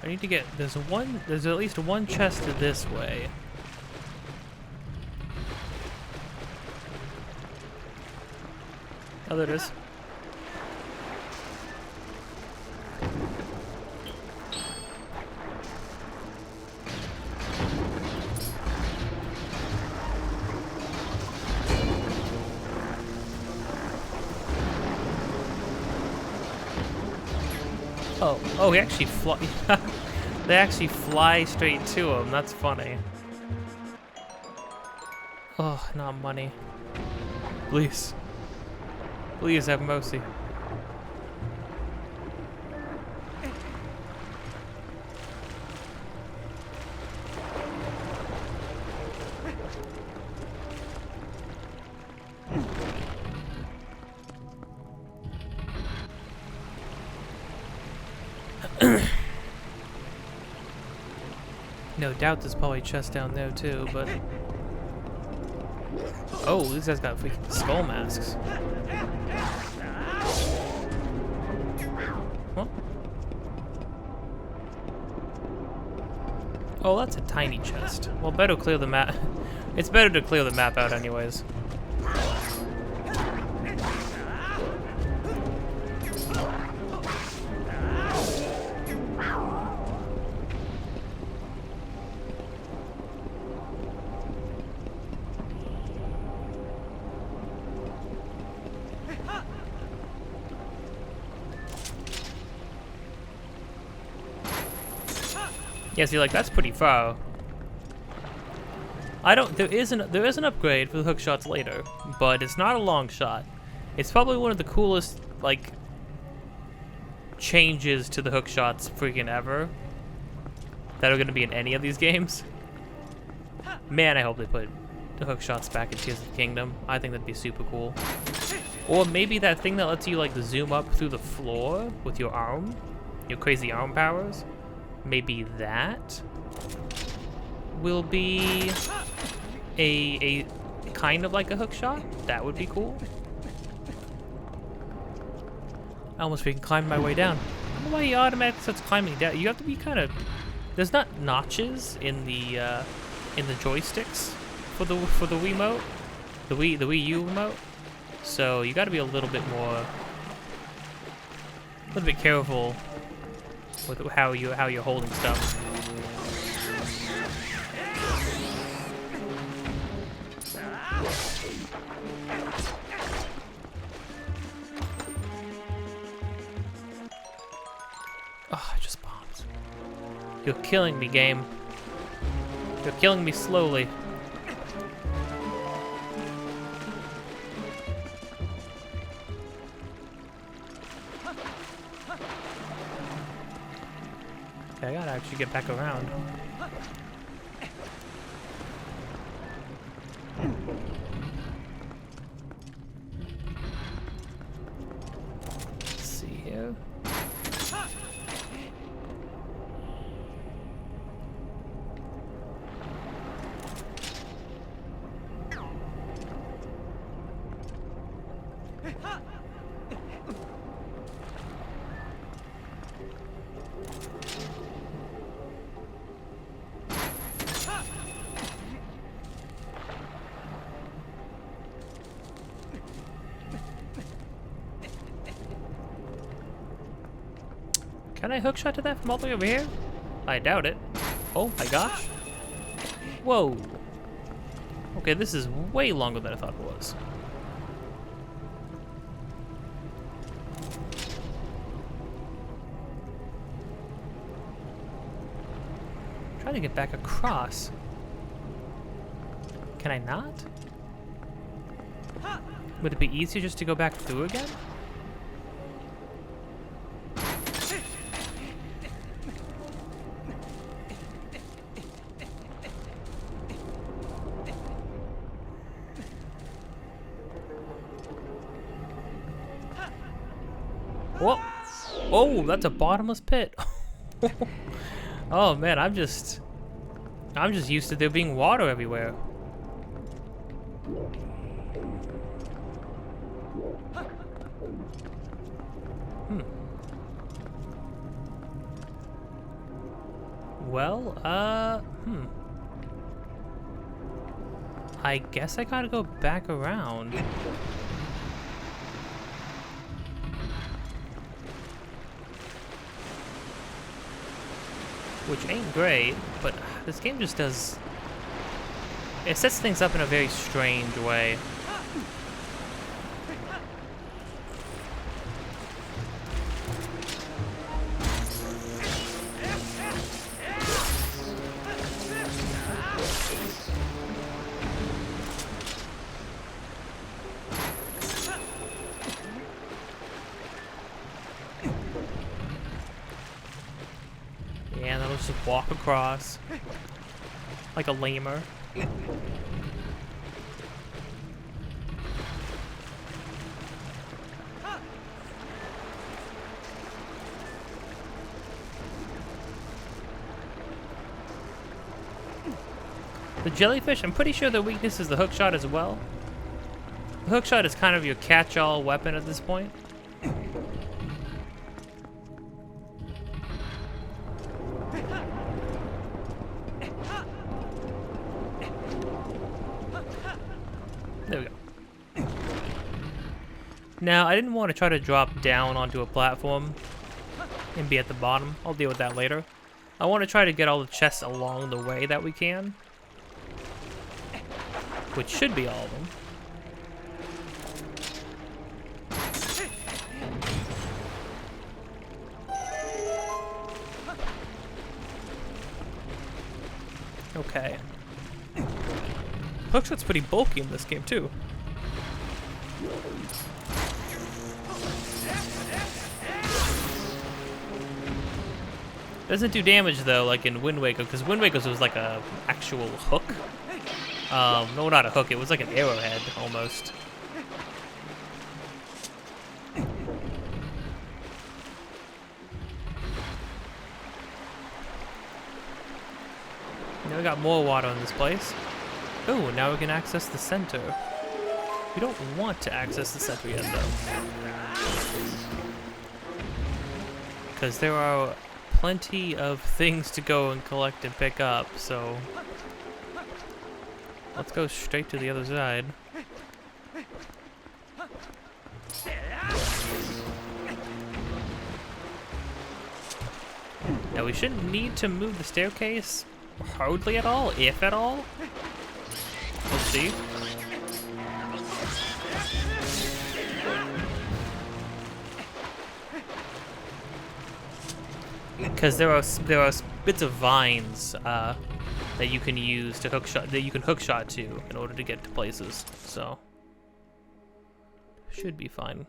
I need to get, there's at least one chest this way. Oh, there it is. Oh, he actually fly. They actually fly straight to him. That's funny. Oh, not money. Please. Please have mercy. No doubt there's probably a chest down there too, but... Oh, these guys got freaking skull masks. What? Oh, that's a tiny chest. Well, better clear the map. It's better to clear the map out anyways. Yeah, see, like, that's pretty far. There is an upgrade for the hook shots later, but it's not a long shot. It's probably one of the coolest, like, changes to the hook shots freaking ever that are going to be in any of these games. Man, I hope they put the hook shots back in Tears of the Kingdom. I think that'd be super cool. Or maybe that thing that lets you, like, zoom up through the floor with your arm, your crazy arm powers. Maybe that will be a kind of like a hook shot. That would be cool. I almost freaking climbed my way down. I don't know why he automatically starts climbing down. You have to be kind of... There's not notches in the joysticks for the Wiimote, the Wii U remote. So you got to be a little bit careful with how you're holding stuff. Oh, just bombs. You're killing me, game. You're killing me slowly. Okay, I gotta actually get back around. Let's see here. Can I hookshot to that from all the way over here? I doubt it. Oh my gosh. Whoa. Okay, this is way longer than I thought it was. I'm trying to get back across. Can I not? Would it be easier just to go back through again? Whoa! Oh, that's a bottomless pit. Oh man, I'm just used to there being water everywhere. Well, I guess I gotta go back around. Which ain't great, but this game just does... It sets things up in a very strange way. Yeah, and then let's just walk across like a lemur. The jellyfish, I'm pretty sure their weakness is the hookshot as well. The hookshot is kind of your catch-all weapon at this point. There we go. Now, I didn't want to try to drop down onto a platform and be at the bottom. I'll deal with that later. I want to try to get all the chests along the way that we can. Which should be all of them. Okay. Hookshot's pretty bulky in this game, too. Doesn't do damage, though, like in Wind Waker, because Wind Waker's was like a actual hook. No, not a hook, it was like an arrowhead, almost. Now we got more water in this place. Oh, now we can access the center. We don't want to access the center yet, though. Because there are plenty of things to go and collect and pick up, so let's go straight to the other side. Now we shouldn't need to move the staircase hardly at all, if at all. Let's see. Because there are bits of vines that you can use to hook shot to in order to get to places. So should be fine.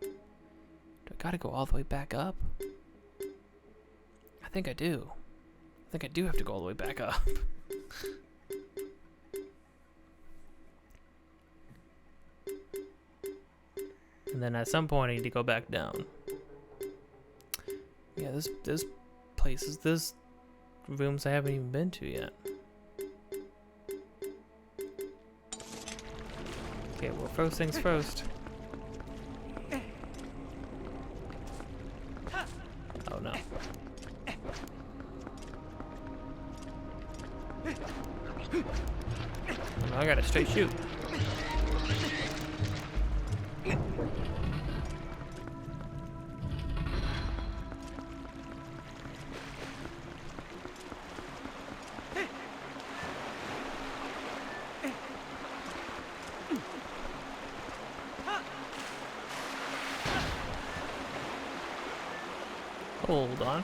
Do I gotta go all the way back up? I think I do. I think I do have to go all the way back up. And then at some point I need to go back down. Yeah, there's places, there's rooms I haven't even been to yet. Okay, well, first things first. Oh no. Oh, no, I gotta straight shoot. Hold on.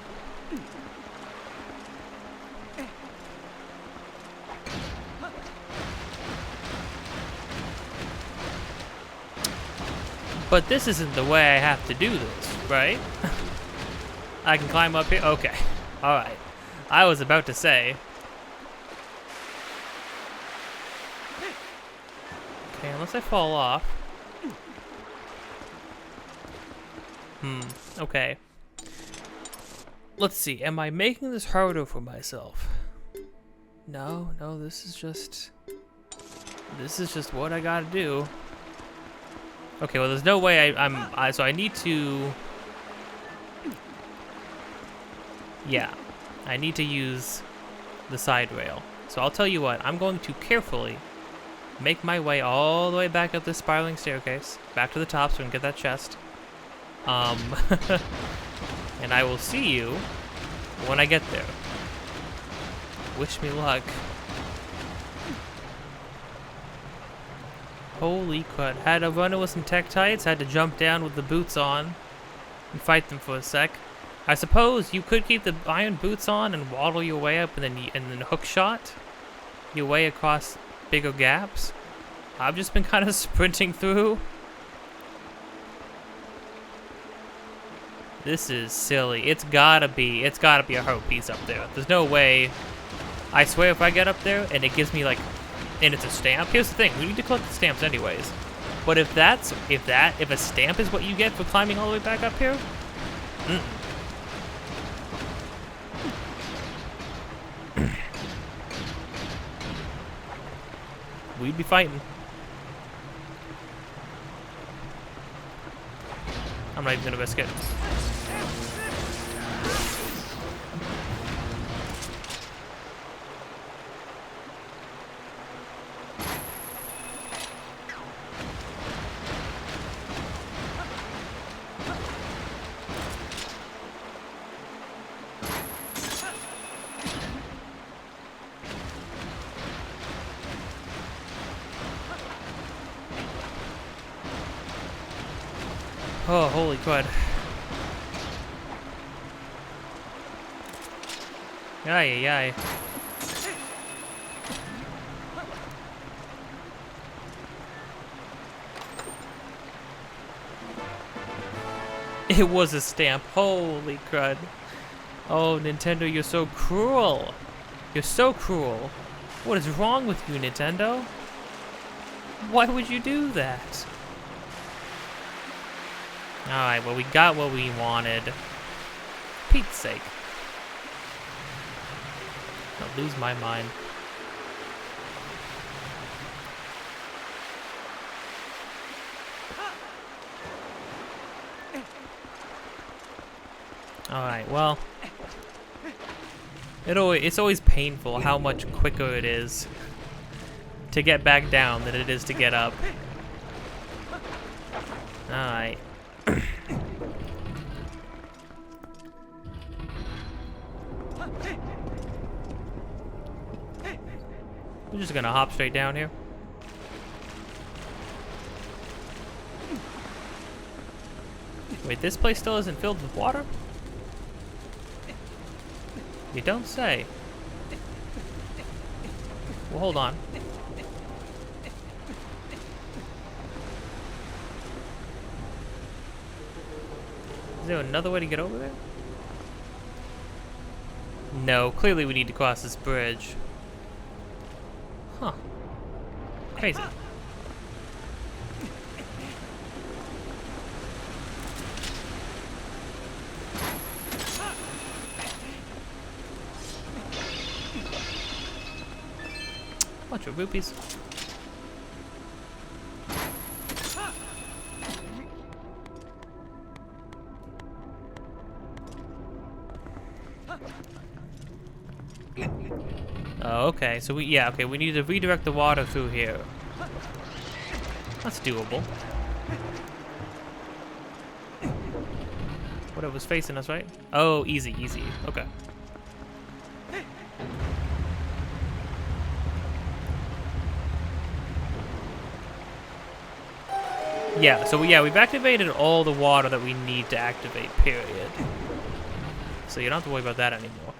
But this isn't the way I have to do this, right? I can climb up here? Okay. Alright. I was about to say. Okay, unless I fall off. Okay. Let's see, am I making this harder for myself? No, this is just what I gotta do. Okay, well there's no way so I need to, yeah, I need to use the side rail. So I'll tell you what, I'm going to carefully make my way all the way back up this spiraling staircase, back to the top so we can get that chest. And I will see you when I get there. Wish me luck. Holy crud. Had to run it with some Tektites, had to jump down with the boots on and fight them for a sec. I suppose you could keep the iron boots on and waddle your way up and then hook shot your way across bigger gaps. I've just been kind of sprinting through. This is silly. It's gotta be a hard piece up there. There's no way. I swear if I get up there and it gives me like, and it's a stamp. Here's the thing, we need to collect the stamps anyways. But if a stamp is what you get for climbing all the way back up here, we'd be fighting. I'm not even gonna risk it. Oh, holy crud. Aye, aye. It was a stamp. Holy crud. Oh, Nintendo, you're so cruel. You're so cruel. What is wrong with you, Nintendo? Why would you do that? Alright, well, we got what we wanted. Pete's sake. I'll lose my mind. Alright, well... It's always painful how much quicker it is to get back down than it is to get up. Alright. We're just gonna hop straight down here. Wait, this place still isn't filled with water? You don't say. Well, hold on. Is there another way to get over there? No, clearly we need to cross this bridge. Huh. Crazy. Bunch of rupees. Oh, okay. So we need to redirect the water through here. That's doable. Whatever's facing us, right? Oh, easy, easy. Okay. Yeah, so we've activated all the water that we need to activate, period. So you don't have to worry about that anymore.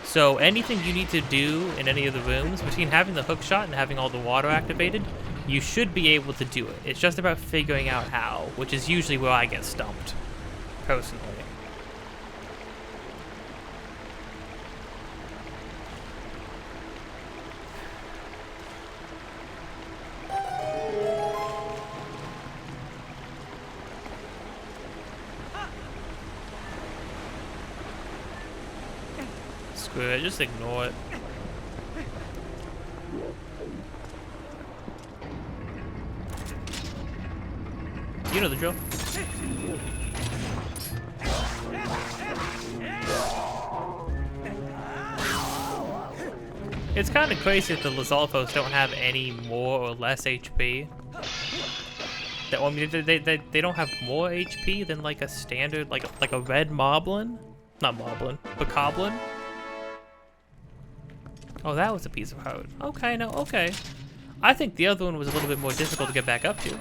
So anything you need to do in any of the rooms, between having the hook shot and having all the water activated, you should be able to do it. It's just about figuring out how, which is usually where I get stumped, personally. Screw it, just ignore it. You know the drill. It's kind of crazy that the Lizalfos don't have any more or less HP. I mean, they don't have more HP than like a standard, like a red moblin? Not moblin, but coblin? Oh, that was a piece of heart. Okay, no, okay. I think the other one was a little bit more difficult to get back up to.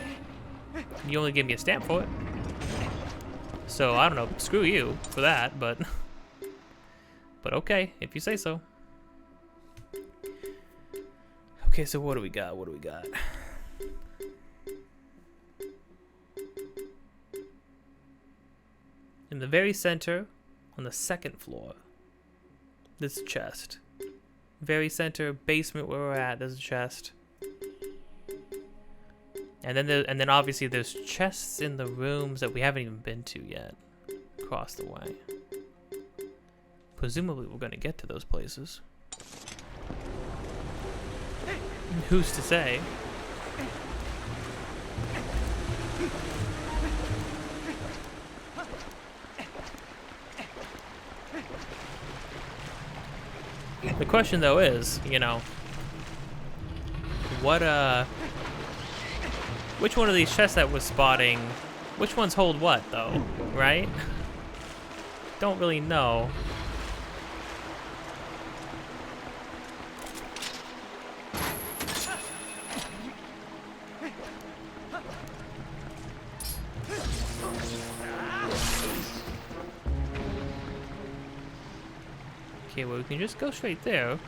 You only gave me a stamp for it. So, I don't know, screw you for that, but... But okay, if you say so. Okay, so what do we got? What do we got? In the very center, on the second floor, this chest. Very center basement where we're at, there's a chest. And then obviously there's chests in the rooms that we haven't even been to yet. Across the way. Presumably we're gonna get to those places. Who's to say? The question though is, you know, which one of these chests that we're spotting, which ones hold what though, right? Don't really know. Okay, well, we can just go straight there.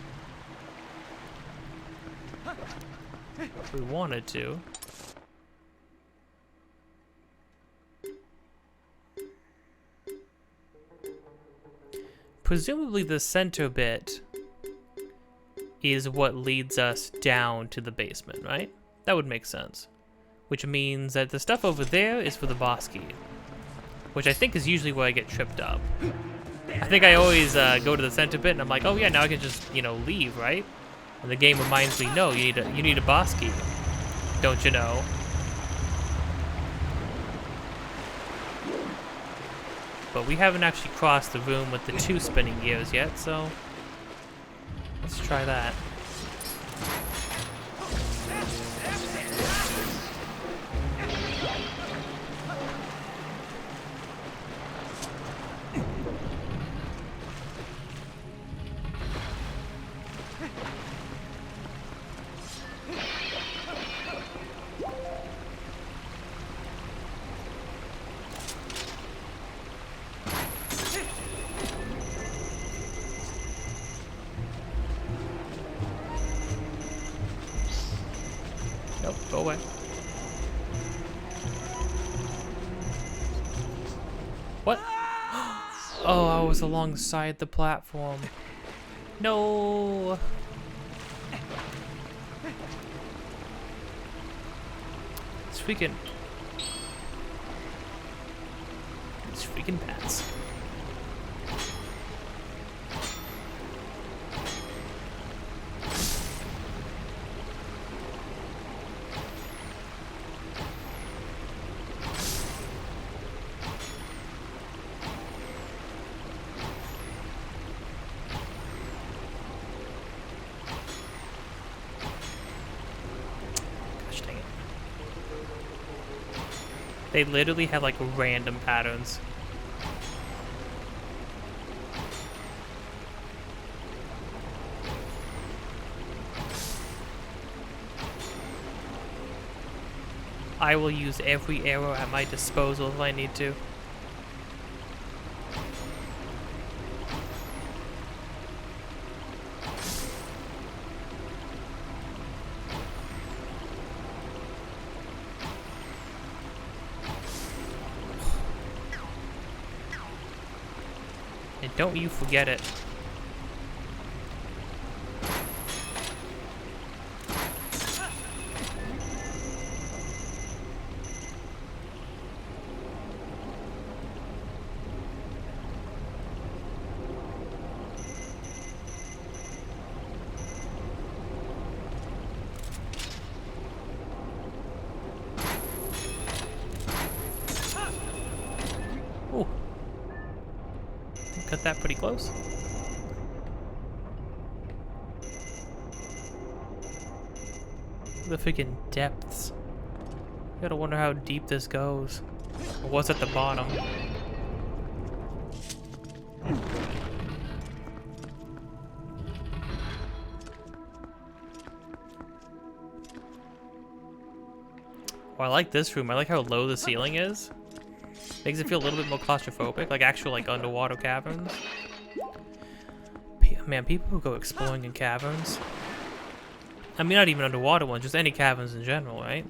If we wanted to. Presumably the center bit is what leads us down to the basement, right? That would make sense. Which means that the stuff over there is for the boss key. Which I think is usually where I get tripped up. I think I always go to the center bit and I'm like, oh yeah, now I can just, you know, leave, right? And the game reminds me, no, you need a boss key. Don't you know? but we haven't actually crossed the room with the 2 spinning gears yet, so let's try that. Nope, go away. What? Oh, I was alongside the platform. No. It's freaking bats. They literally have like random patterns. I will use every arrow at my disposal if I need to. And don't you forget it. Ooh. Cut that pretty close. The freaking depths. You gotta wonder how deep this goes. Or what's at the bottom. Oh, I like this room. I like how low the ceiling is. Makes it feel a little bit more claustrophobic, like actual like underwater caverns. Man, people who go exploring in caverns. I mean, not even underwater ones, just any caverns in general, right?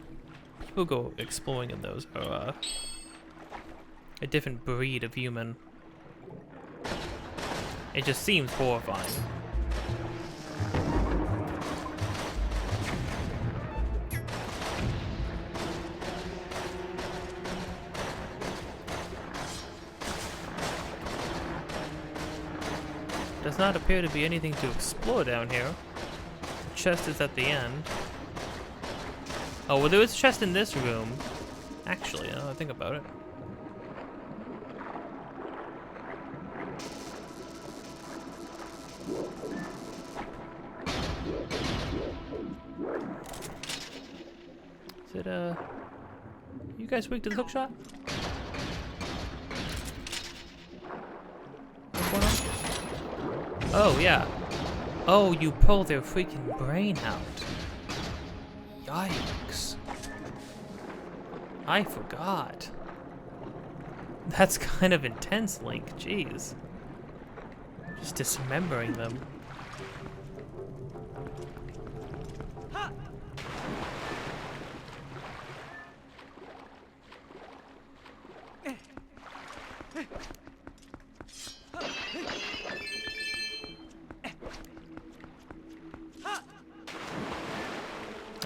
People who go exploring in those are a different breed of human. It just seems horrifying. Does not appear to be anything to explore down here. The chest is at the end. Oh, well, there was a chest in this room. Actually, now that I think about it. Is it, you guys weak to the hook shot? What's going on? Oh, yeah. Oh, you pull their freaking brain out. Yikes. I forgot. That's kind of intense, Link. Jeez. Just dismembering them.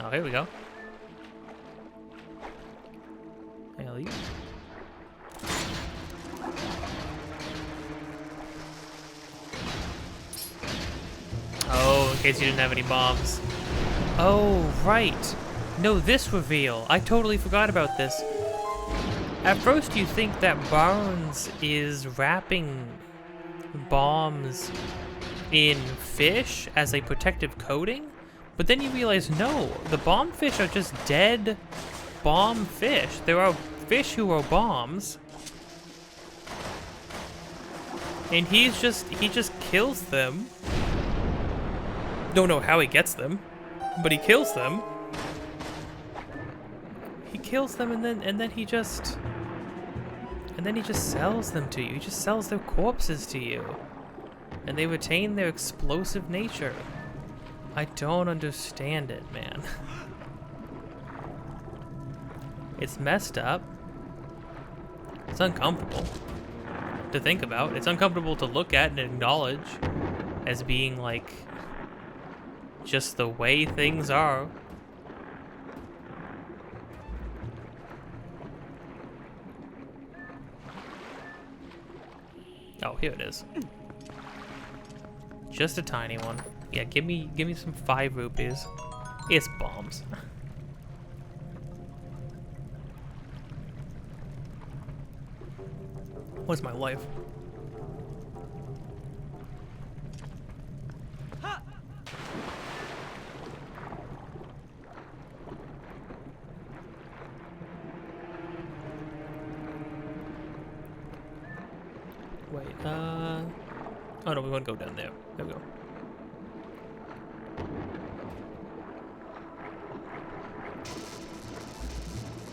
Oh, here we go. Ellie. Oh, in case you didn't have any bombs. Oh, right. No, this reveal. I totally forgot about this. At first you think that Barnes is wrapping bombs in fish as a protective coating, but then you realize no, the bomb fish are just dead bomb fish. There are fish who are bombs, and he just kills them. Don't know how he gets them, but he kills them. He kills them, and then he just sells them to you. He just sells their corpses to you, and they retain their explosive nature. I don't understand it, man. It's messed up. It's uncomfortable to think about. It's uncomfortable to look at and acknowledge as being like just the way things are. Oh, here it is. Just a tiny one. Yeah, give me some 5 rupees. It's bombs. What's my life? Wait, oh no, we want to go down there. There we go.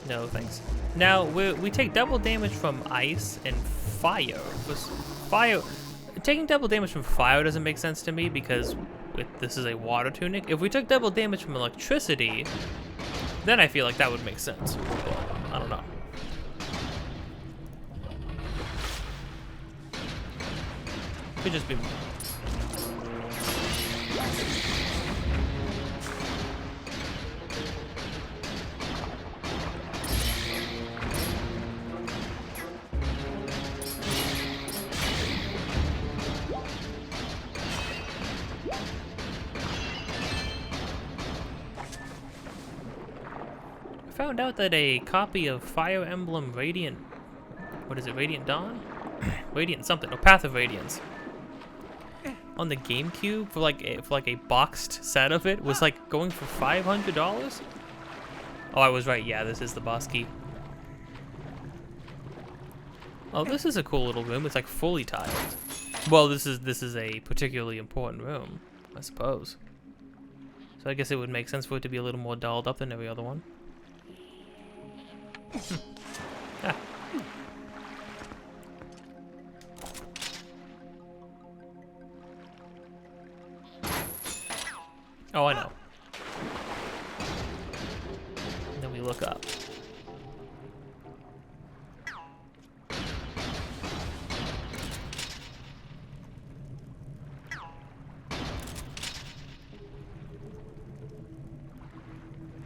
No, thanks. Now, we take double damage from ice and fire. Taking double damage from fire doesn't make sense to me because this is a water tunic. If we took double damage from electricity, then I feel like that would make sense. But I don't know. Could just be. I found out that a copy of Fire Emblem Radiant, what is it, Radiant Dawn? Radiant something, or Path of Radiance, on the GameCube for like a boxed set of it was like going for $500. Oh, I was right. Yeah, this is the boss key. Oh, this is a cool little room. It's like fully tiled. Well, this is a particularly important room, I suppose. So I guess it would make sense for it to be a little more dolled up than every other one. Ah. Oh, I know. And then we look up.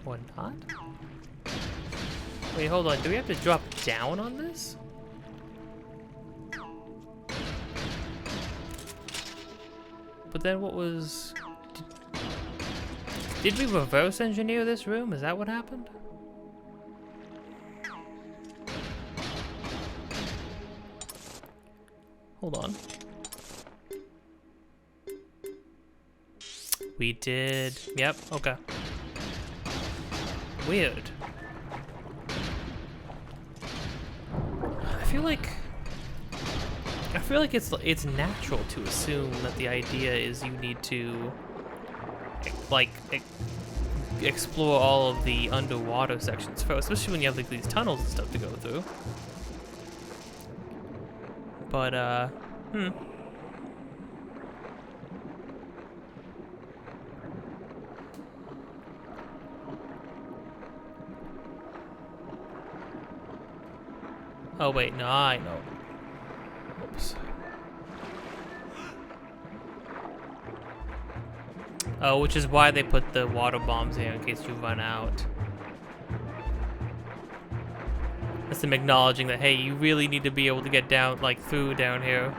Or not? Wait, hold on. Do we have to drop down on this? But then what was... Did we reverse engineer this room? Is that what happened? Hold on. We did... Yep, okay. Weird. I feel like it's natural to assume that the idea is you need to like explore all of the underwater sections first, especially when you have like these tunnels and stuff to go through. But oh wait, no, I know. Oops. Oh, which is why they put the water bombs here in case you run out. That's them acknowledging that, hey, you really need to be able to get down, like, through down here.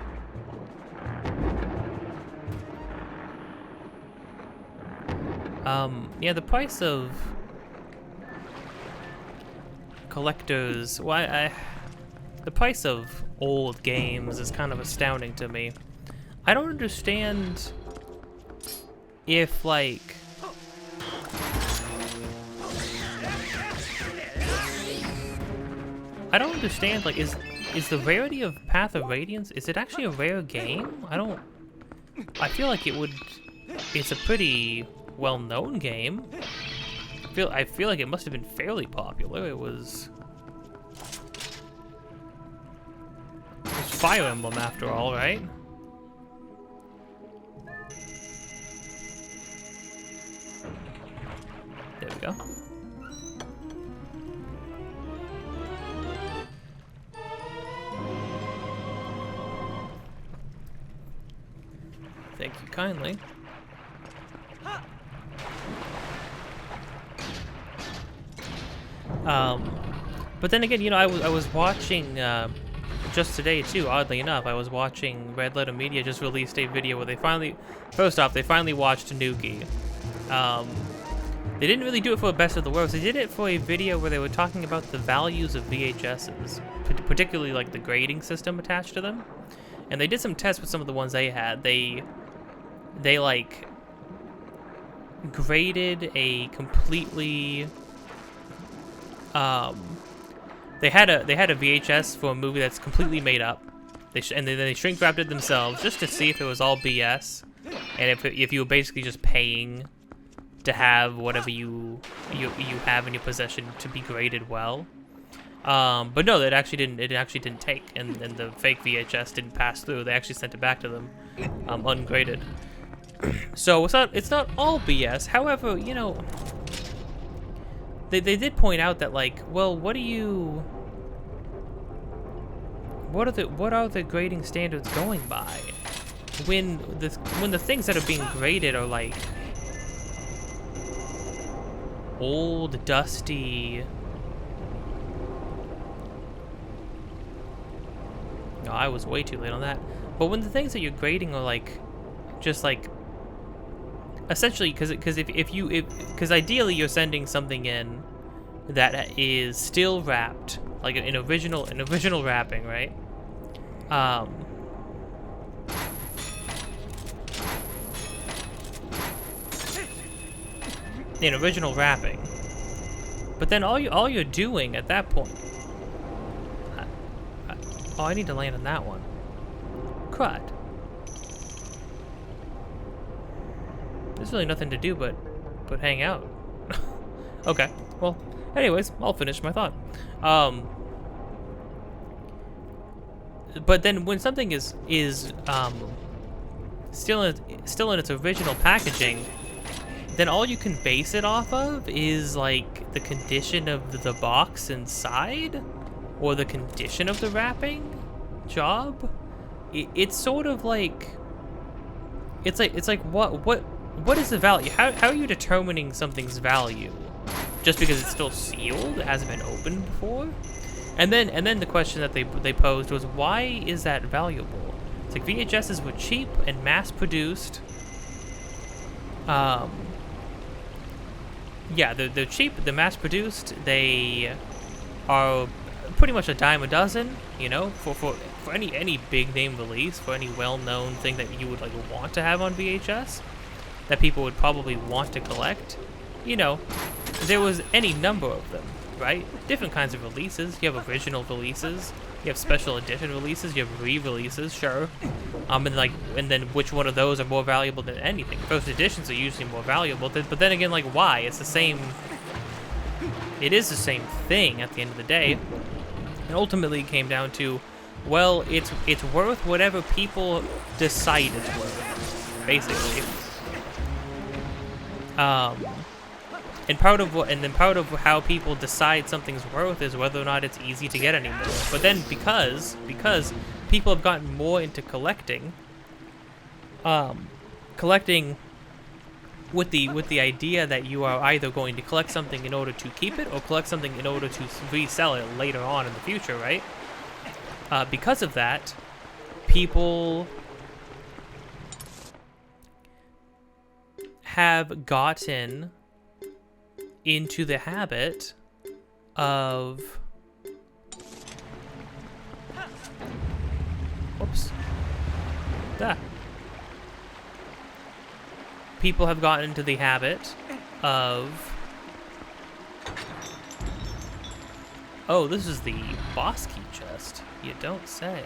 Yeah, the price of collectors, well, The price of old games is kind of astounding to me. I don't understand if, like... I don't understand, like, is the rarity of Path of Radiance, is it actually a rare game? I feel like it's a pretty well-known game. I feel like it must have been fairly popular. It was Fire Emblem after all, right? There we go. Thank you kindly. But then again, you know, I was watching just today too. Oddly enough, I was watching Red Letter Media just released a video where they finally watched Nuki. They didn't really do it for the best of the worst. They did it for a video where they were talking about the values of VHSs, particularly like the grading system attached to them. And they did some tests with some of the ones they had. They like graded a completely they had a VHS for a movie that's completely made up. And then they shrink wrapped it themselves just to see if it was all BS, and if you were basically just paying to have whatever you have in your possession to be graded well. But no, it actually didn't take, and the fake VHS didn't pass through. They actually sent it back to them ungraded. So it's not all BS. However, you know, they did point out that, like, well, what are the grading standards going by when the things that are being graded are like old, dusty. No, I was way too late on that. But when the things that you're grading are like just like essentially, because ideally you're sending something in that is still wrapped, like an original wrapping, right? In original wrapping. But then all you're doing at that point. Oh, I need to land on that one. Crud. There's really nothing to do but hang out. Okay. Well, anyways, I'll finish my thought. But then when something is still in its original packaging, then all you can base it off of is like the condition of the box inside, or the condition of the wrapping job. It's sort of like it's like what is the value? How are you determining something's value? Just because it's still sealed, it hasn't been opened before? And then the question that they posed was, why is that valuable? It's like VHSs were cheap and mass-produced. Yeah, they're cheap, they're mass-produced, they are pretty much a dime a dozen, you know, for any big-name release, for any well-known thing that you would like want to have on VHS, that people would probably want to collect. You know, there was any number of them, right? Different kinds of releases. You have original releases, you have special edition releases, you have re-releases, sure. And then which one of those are more valuable than anything? First editions are usually more valuable, but then again, like, why? It's the same. It is the same thing at the end of the day. And ultimately, it came down to, well, it's worth whatever people decide it's worth, basically. And part of how people decide something's worth is whether or not it's easy to get anymore. But then because people have gotten more into collecting with the idea that you are either going to collect something in order to keep it or collect something in order to resell it later on in the future, right? Because of that, people have gotten into the habit of oops. Ah. People have gotten into the habit of... Oh, this is the boss key chest. You don't say.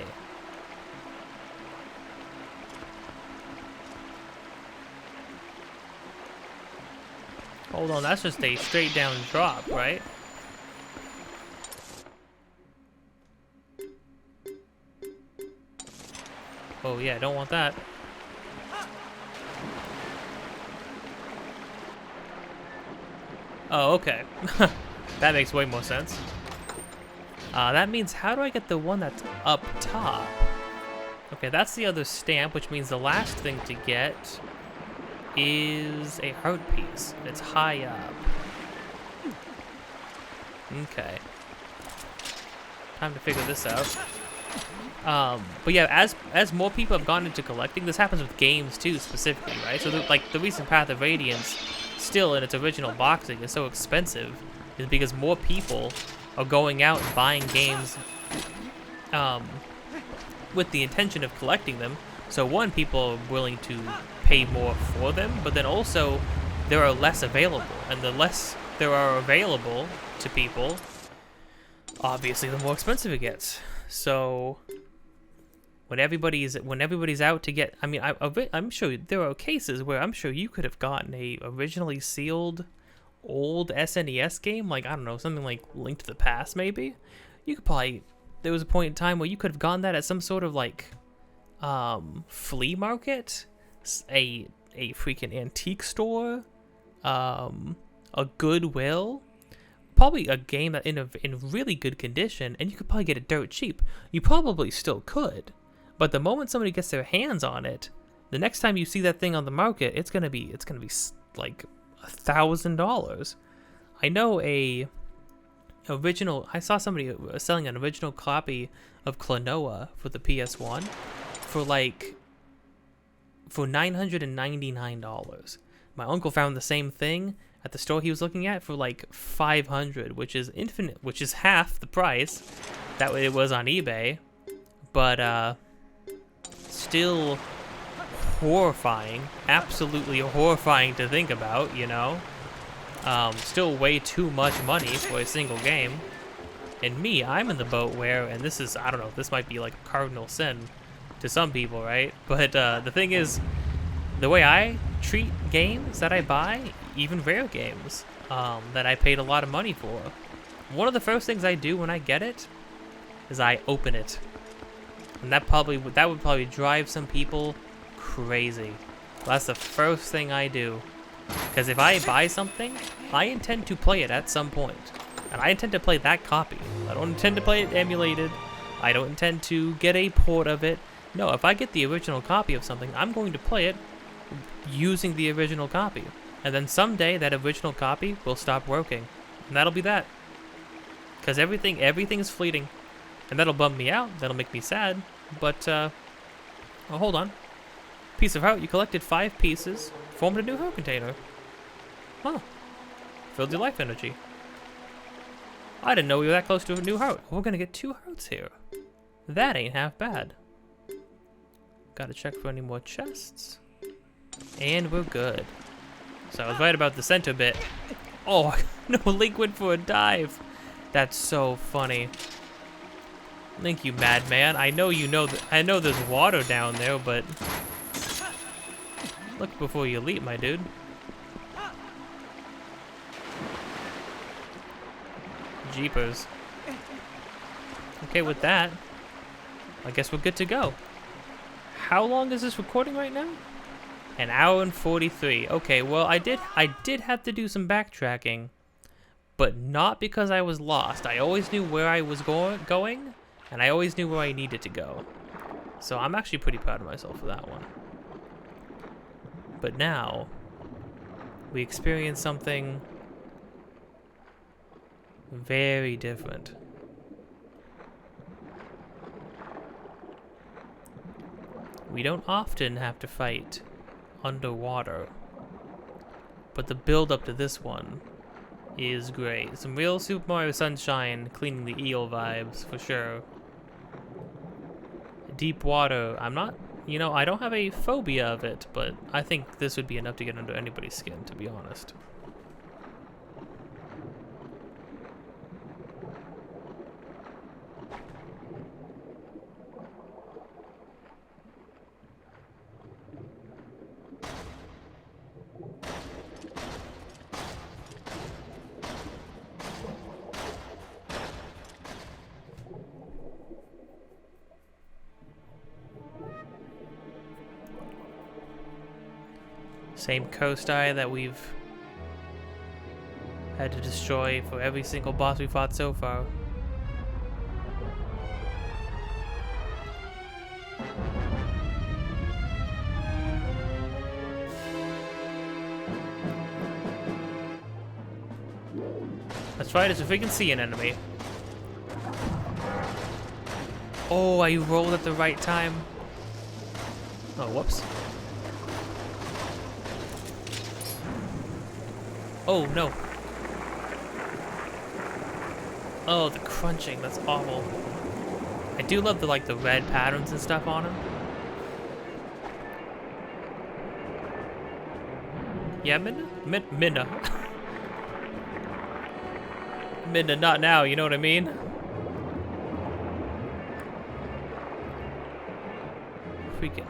Hold on, that's just a straight down drop, right? Oh yeah, don't want that. Oh, okay. That makes way more sense. That means, how do I get the one that's up top? Okay, that's the other stamp, which means the last thing to get is a heart piece. It's high up. Okay. Time to figure this out. But yeah, as more people have gone into collecting, this happens with games too, specifically, right? So like the recent Path of Radiance, still in its original boxing, is so expensive, is because more people are going out and buying games with the intention of collecting them. So one, people are willing to pay more for them, but then also there are less available, and the less there are available to people, obviously the more expensive it gets. So when everybody's out to get, I mean, I'm sure there are cases where I'm sure you could have gotten a originally sealed old SNES game, like, I don't know, something like Link to the Past, maybe. You could probably, there was a point in time where you could have gotten that at some sort of like flea market, a freaking antique store, a Goodwill, probably a game that in really good condition, and you could probably get it dirt cheap. You probably still could, but the moment somebody gets their hands on it, the next time you see that thing on the market, it's gonna be like $1,000. I know I saw somebody selling an original copy of Klonoa for the PS1 for $999. My uncle found the same thing at the store he was looking at for like $500, which is half the price that it was on eBay, but still horrifying, absolutely horrifying to think about, you know. Still way too much money for a single game. And me, I'm in the boat where, and this is, I don't know, this might be like a cardinal sin to some people, right? But the thing is, the way I treat games that I buy, even rare games, that I paid a lot of money for, one of the first things I do when I get it is I open it. And that would probably drive some people crazy. That's the first thing I do. Because if I buy something, I intend to play it at some point. And I intend to play that copy. I don't intend to play it emulated. I don't intend to get a port of it. No, if I get the original copy of something, I'm going to play it using the original copy. And then someday that original copy will stop working. And that'll be that. Because everything's fleeting. And that'll bum me out. That'll make me sad. But, oh, hold on. Piece of heart. You collected 5 pieces. Formed a new heart container. Huh. Filled your life energy. I didn't know we were that close to a new heart. We're gonna get 2 hearts here. That ain't half bad. Gotta check for any more chests. And we're good. So I was right about the center bit. Oh, no, Link went for a dive. That's so funny. Link, you madman. I know you know that. I know there's water down there, but look before you leap, my dude. Jeepers. Okay, with that, I guess we're good to go. How long is this recording right now? 1 hour and 43. Okay, well, I did have to do some backtracking, but not because I was lost. I always knew where I was going, and I always knew where I needed to go. So I'm actually pretty proud of myself for that one. But now, we experience something very different. We don't often have to fight underwater, but the build up to this one is great. Some real Super Mario Sunshine cleaning the eel vibes for sure. deep water. I'm not, you know, I don't have a phobia of it, but I think this would be enough to get under anybody's skin, to be honest. Same coast eye that we've had to destroy for every single boss we fought so far. Let's try this if we can see an enemy. Oh, I rolled at the right time. Oh, whoops. Oh, no. Oh, the crunching, that's awful. I do love the, like, the red patterns and stuff on him. Yeah, Minna. Minna, not now, you know what I mean? Freaking.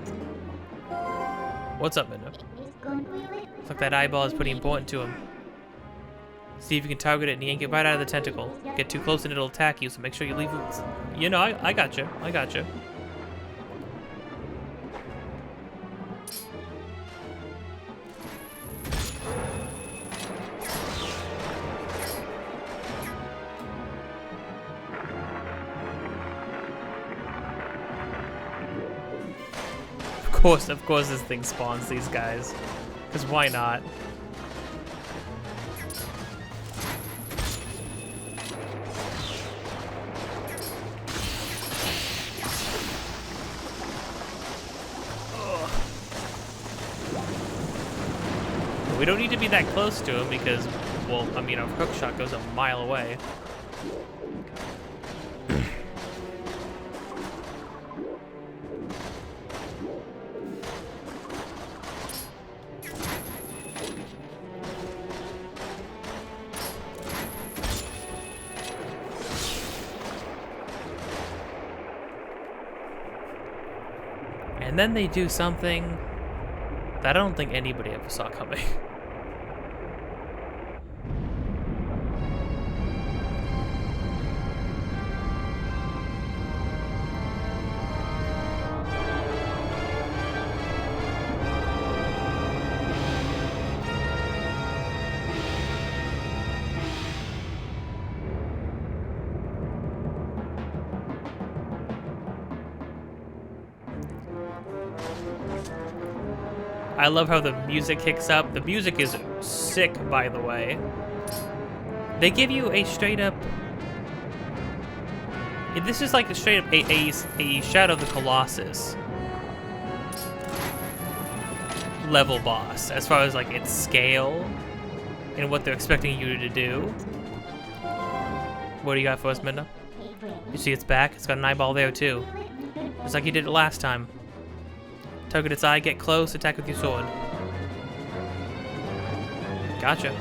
What's up, Minna? Looks like that eyeball is pretty important to him. See if you can target it and yank it right out of the tentacle. Get too close and it'll attack you, so make sure you leave it. You know, I got you. I got you. Of course this thing spawns these guys. Because why not? We don't need to be that close to him because, well, I mean, our hook shot goes a mile away. And then they do something that I don't think anybody ever saw coming. I love how the music kicks up. The music is sick, by the way. They give you a straight up... This is like a straight up a Shadow of the Colossus level boss, as far as like its scale and what they're expecting you to do. What do you got for us, Minna? You see its back? It's got an eyeball there too. Just like you did it last time. Target its eye, get close, attack with your sword. Gotcha.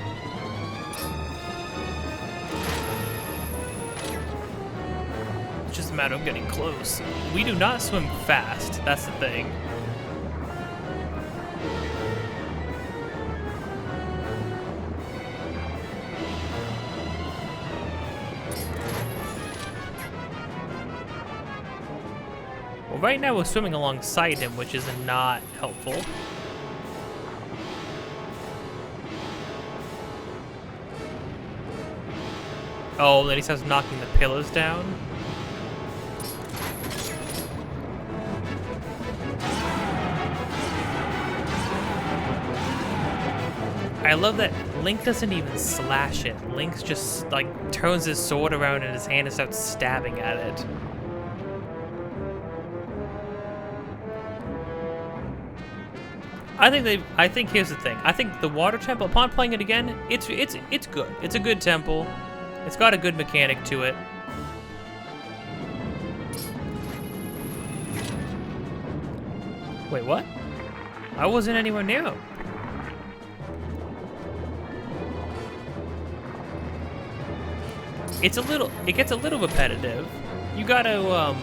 It's just a matter of getting close. We do not swim fast, that's the thing. Well, right now we're swimming alongside him, which is not helpful. Oh, then he starts knocking the pillars down. I love that Link doesn't even slash it. Link just, like, turns his sword around in his hand and starts stabbing at it. I think here's the thing. I think the water temple, upon playing it again, it's good. It's a good temple. It's got a good mechanic to it. Wait, what? I wasn't anywhere near him. It gets a little repetitive. You gotta,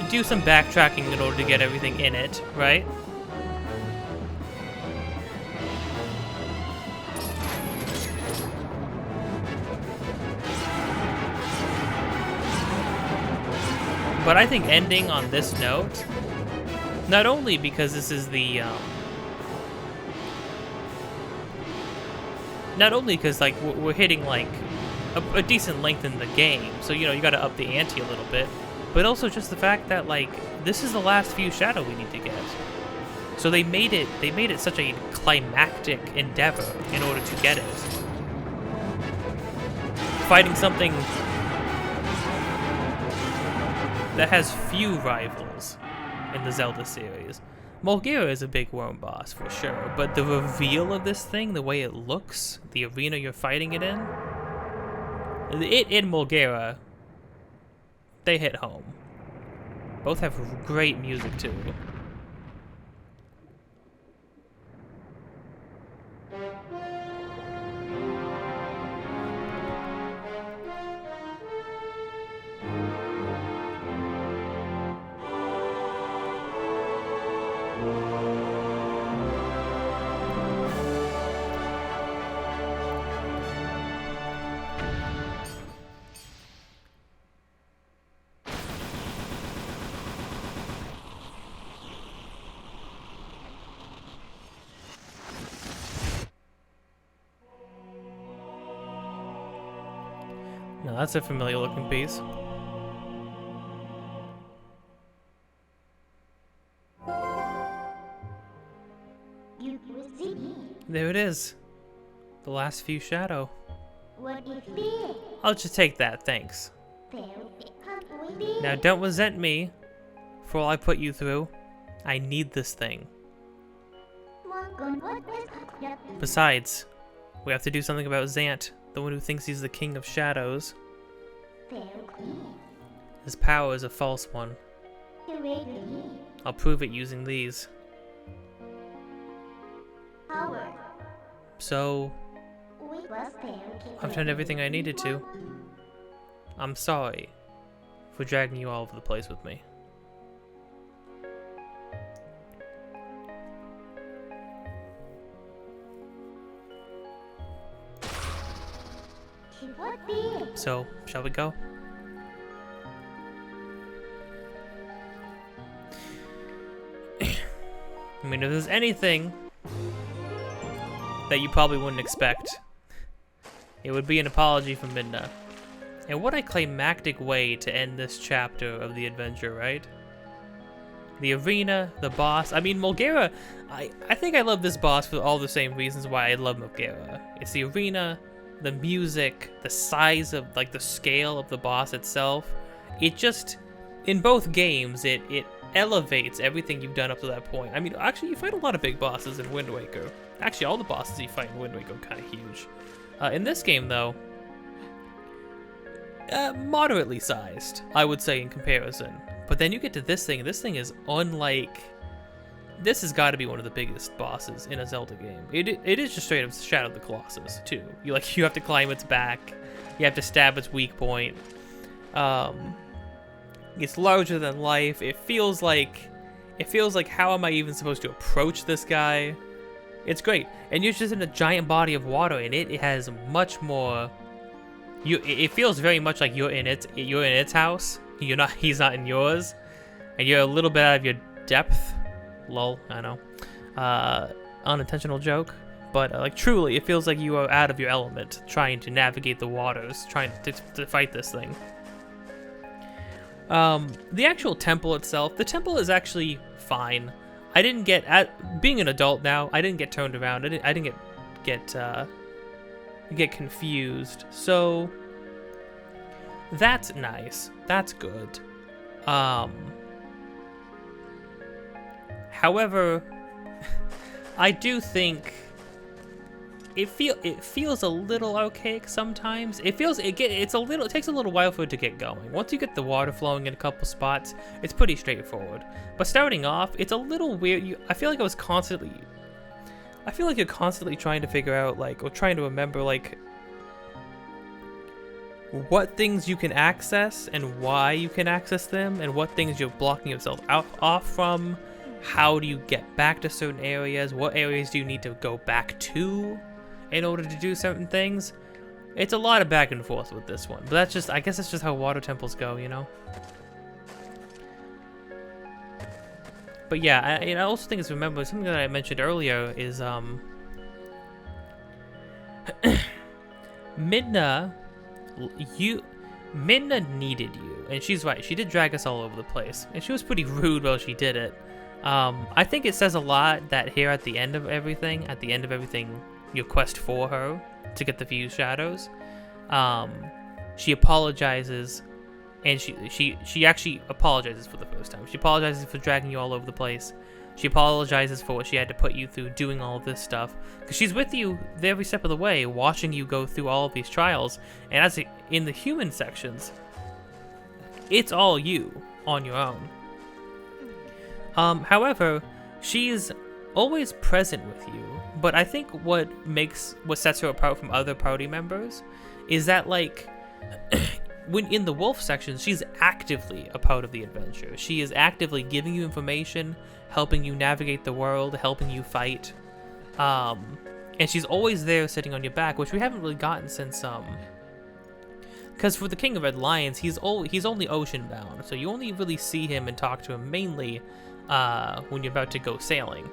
do some backtracking in order to get everything in it, right? But I think ending on this note, not only because this is the, not only because, like, we're hitting, like, a decent length in the game, so, you know, you gotta up the ante a little bit, but also just the fact that, like, this is the last few shadow we need to get. So they made it such a climactic endeavor in order to get it. Fighting something that has few rivals in the Zelda series. Mulgera is a big worm boss for sure, but the reveal of this thing, the way it looks, the arena you're fighting it in Mulgera, they hit home. Both have great music too. Now that's a familiar looking piece. There it is. The last few shadow. I'll just take that, thanks. Now don't resent me for all I put you through. I need this thing. Besides, we have to do something about Zant, the one who thinks he's the king of shadows. His power is a false one. I'll prove it using these. So, I've done everything I needed to. I'm sorry for dragging you all over the place with me. So, shall we go? I mean, if there's anything that you probably wouldn't expect, it would be an apology from Midna. And what a climactic way to end this chapter of the adventure, right? The arena, the boss. I mean, Mulgera, I think I love this boss for all the same reasons why I love Mulgera. It's the arena, the music, the size of, like, the scale of the boss itself. It just, in both games, it elevates everything you've done up to that point. I mean, actually, you fight a lot of big bosses in Wind Waker. Actually, all the bosses you fight in Wind Waker are kind of huge. In this game, though, moderately sized, I would say, in comparison. But then you get to this thing is unlike... This has got to be one of the biggest bosses in a Zelda game. It is just straight up Shadow of the Colossus, too. You have to climb its back. You have to stab its weak point. It's larger than life. It feels like how am I even supposed to approach this guy? It's great. And you're just in a giant body of water, and it has much more. It feels very much like you're in its house. He's not in yours, and you're a little bit out of your depth. Lol, I know. Unintentional joke, but like truly, it feels like you are out of your element, trying to navigate the waters, trying to fight this thing. The actual temple itself, the temple is actually fine. I didn't get, being an adult now, I didn't get turned around. I didn't get confused. So that's nice. That's good. However, I do think it feels a little archaic sometimes. It takes a little while for it to get going. Once you get the water flowing in a couple spots, it's pretty straightforward. But starting off, it's a little weird. I feel like you're constantly trying to figure out, like, or trying to remember, like, what things you can access and why you can access them, and what things you're blocking yourself off from. How do you get back to certain areas? What areas do you need to go back to in order to do certain things? It's a lot of back and forth with this one, but I guess that's just how water temples go, you know? But yeah, I also think it's remember something that I mentioned earlier is Midna, Midna needed you, and she's right. She did drag us all over the place, and she was pretty rude while she did it. I think it says a lot that here at the end of everything, your quest for her to get the Fused Shadows, she apologizes. And she actually apologizes for the first time. She apologizes for dragging you all over the place. She apologizes for what she had to put you through doing all of this stuff. Because she's with you every step of the way, watching you go through all of these trials. And in the human sections, it's all you on your own. However, she's always present with you. But I think what sets her apart from other party members is that, like, when in the wolf section, she's actively a part of the adventure. She is actively giving you information, helping you navigate the world, helping you fight. And she's always there sitting on your back, which we haven't really gotten since, because for the King of Red Lions, he's only ocean bound, so you only really see him and talk to him mainly when you're about to go sailing.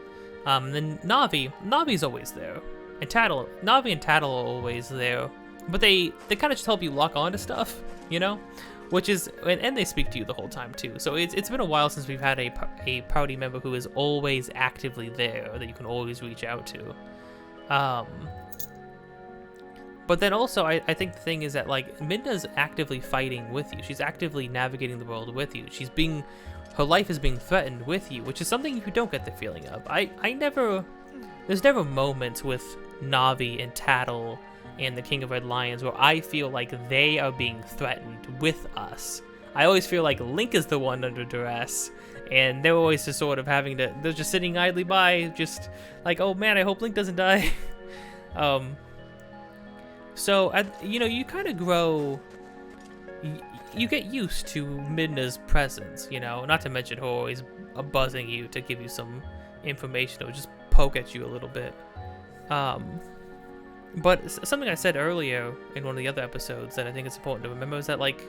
And then Navi's always there. And Navi and Tattle are always there. But they kind of just help you lock onto stuff, you know? Which is, and they speak to you the whole time too. So it's been a while since we've had a party member who is always actively there, that you can always reach out to. But then also, I think the thing is that, like, Midna's actively fighting with you. She's actively navigating the world with you. Her life is being threatened with you, which is something you don't get the feeling of. There's never moments with Navi and Tattle and the King of Red Lions where I feel like they are being threatened with us. I always feel like Link is the one under duress, and they're always just sort of they're just sitting idly by, just like, oh man, I hope Link doesn't die. So, you kind of grow, you get used to Midna's presence, you know, not to mention her always buzzing you to give you some information or just poke at you a little bit. But something I said earlier in one of the other episodes that I think it's important to remember is that, like,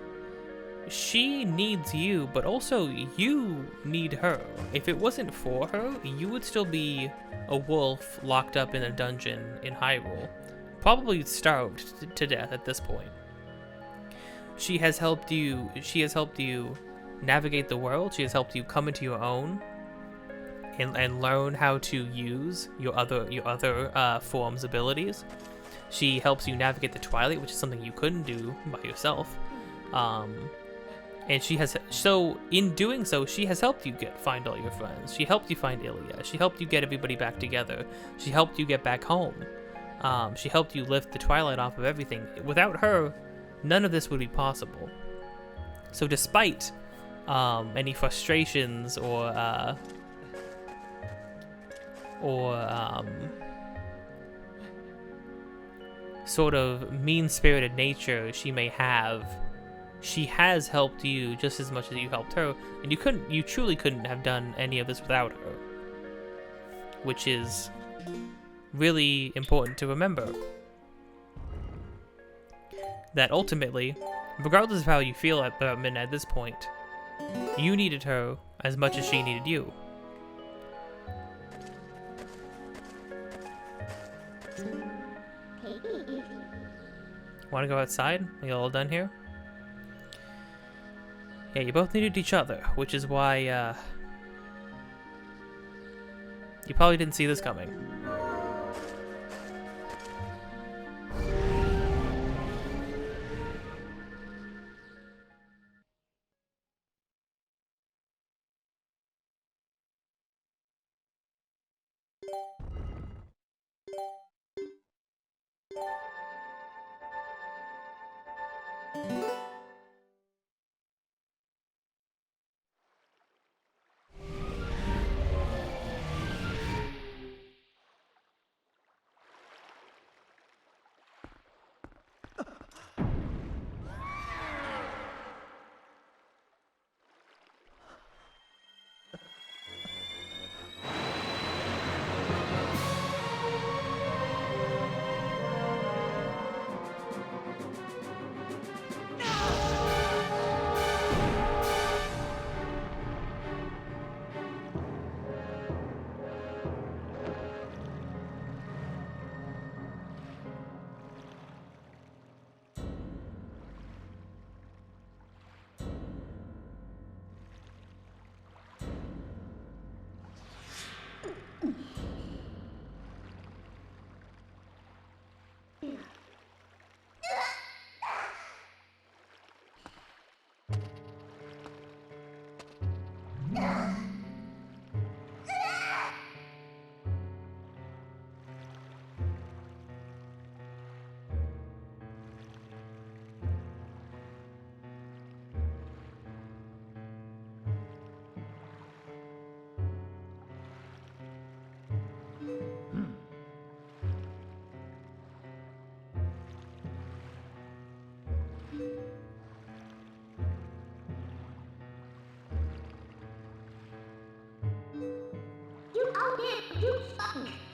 she needs you, but also you need her. If it wasn't for her, you would still be a wolf locked up in a dungeon in Hyrule, probably starved to death at this point. She has helped you navigate the world. She has helped you come into your own and learn how to use your other forms' abilities. She helps you navigate the Twilight, which is something you couldn't do by yourself. And in doing so, she has helped you find all your friends. She helped you find Ilya. She helped you get everybody back together. She helped you get back home. She helped you lift the Twilight off of everything. Without her, none of this would be possible. So despite any frustrations or sort of mean-spirited nature she may have, she has helped you just as much as you helped her, and you truly couldn't have done any of this without her, which is really important to remember. That ultimately, regardless of how you feel about Midna at this point, you needed her as much as she needed you. Want to go outside? Are you all done here? Yeah, you both needed each other, which is why, you probably didn't see this coming. do something.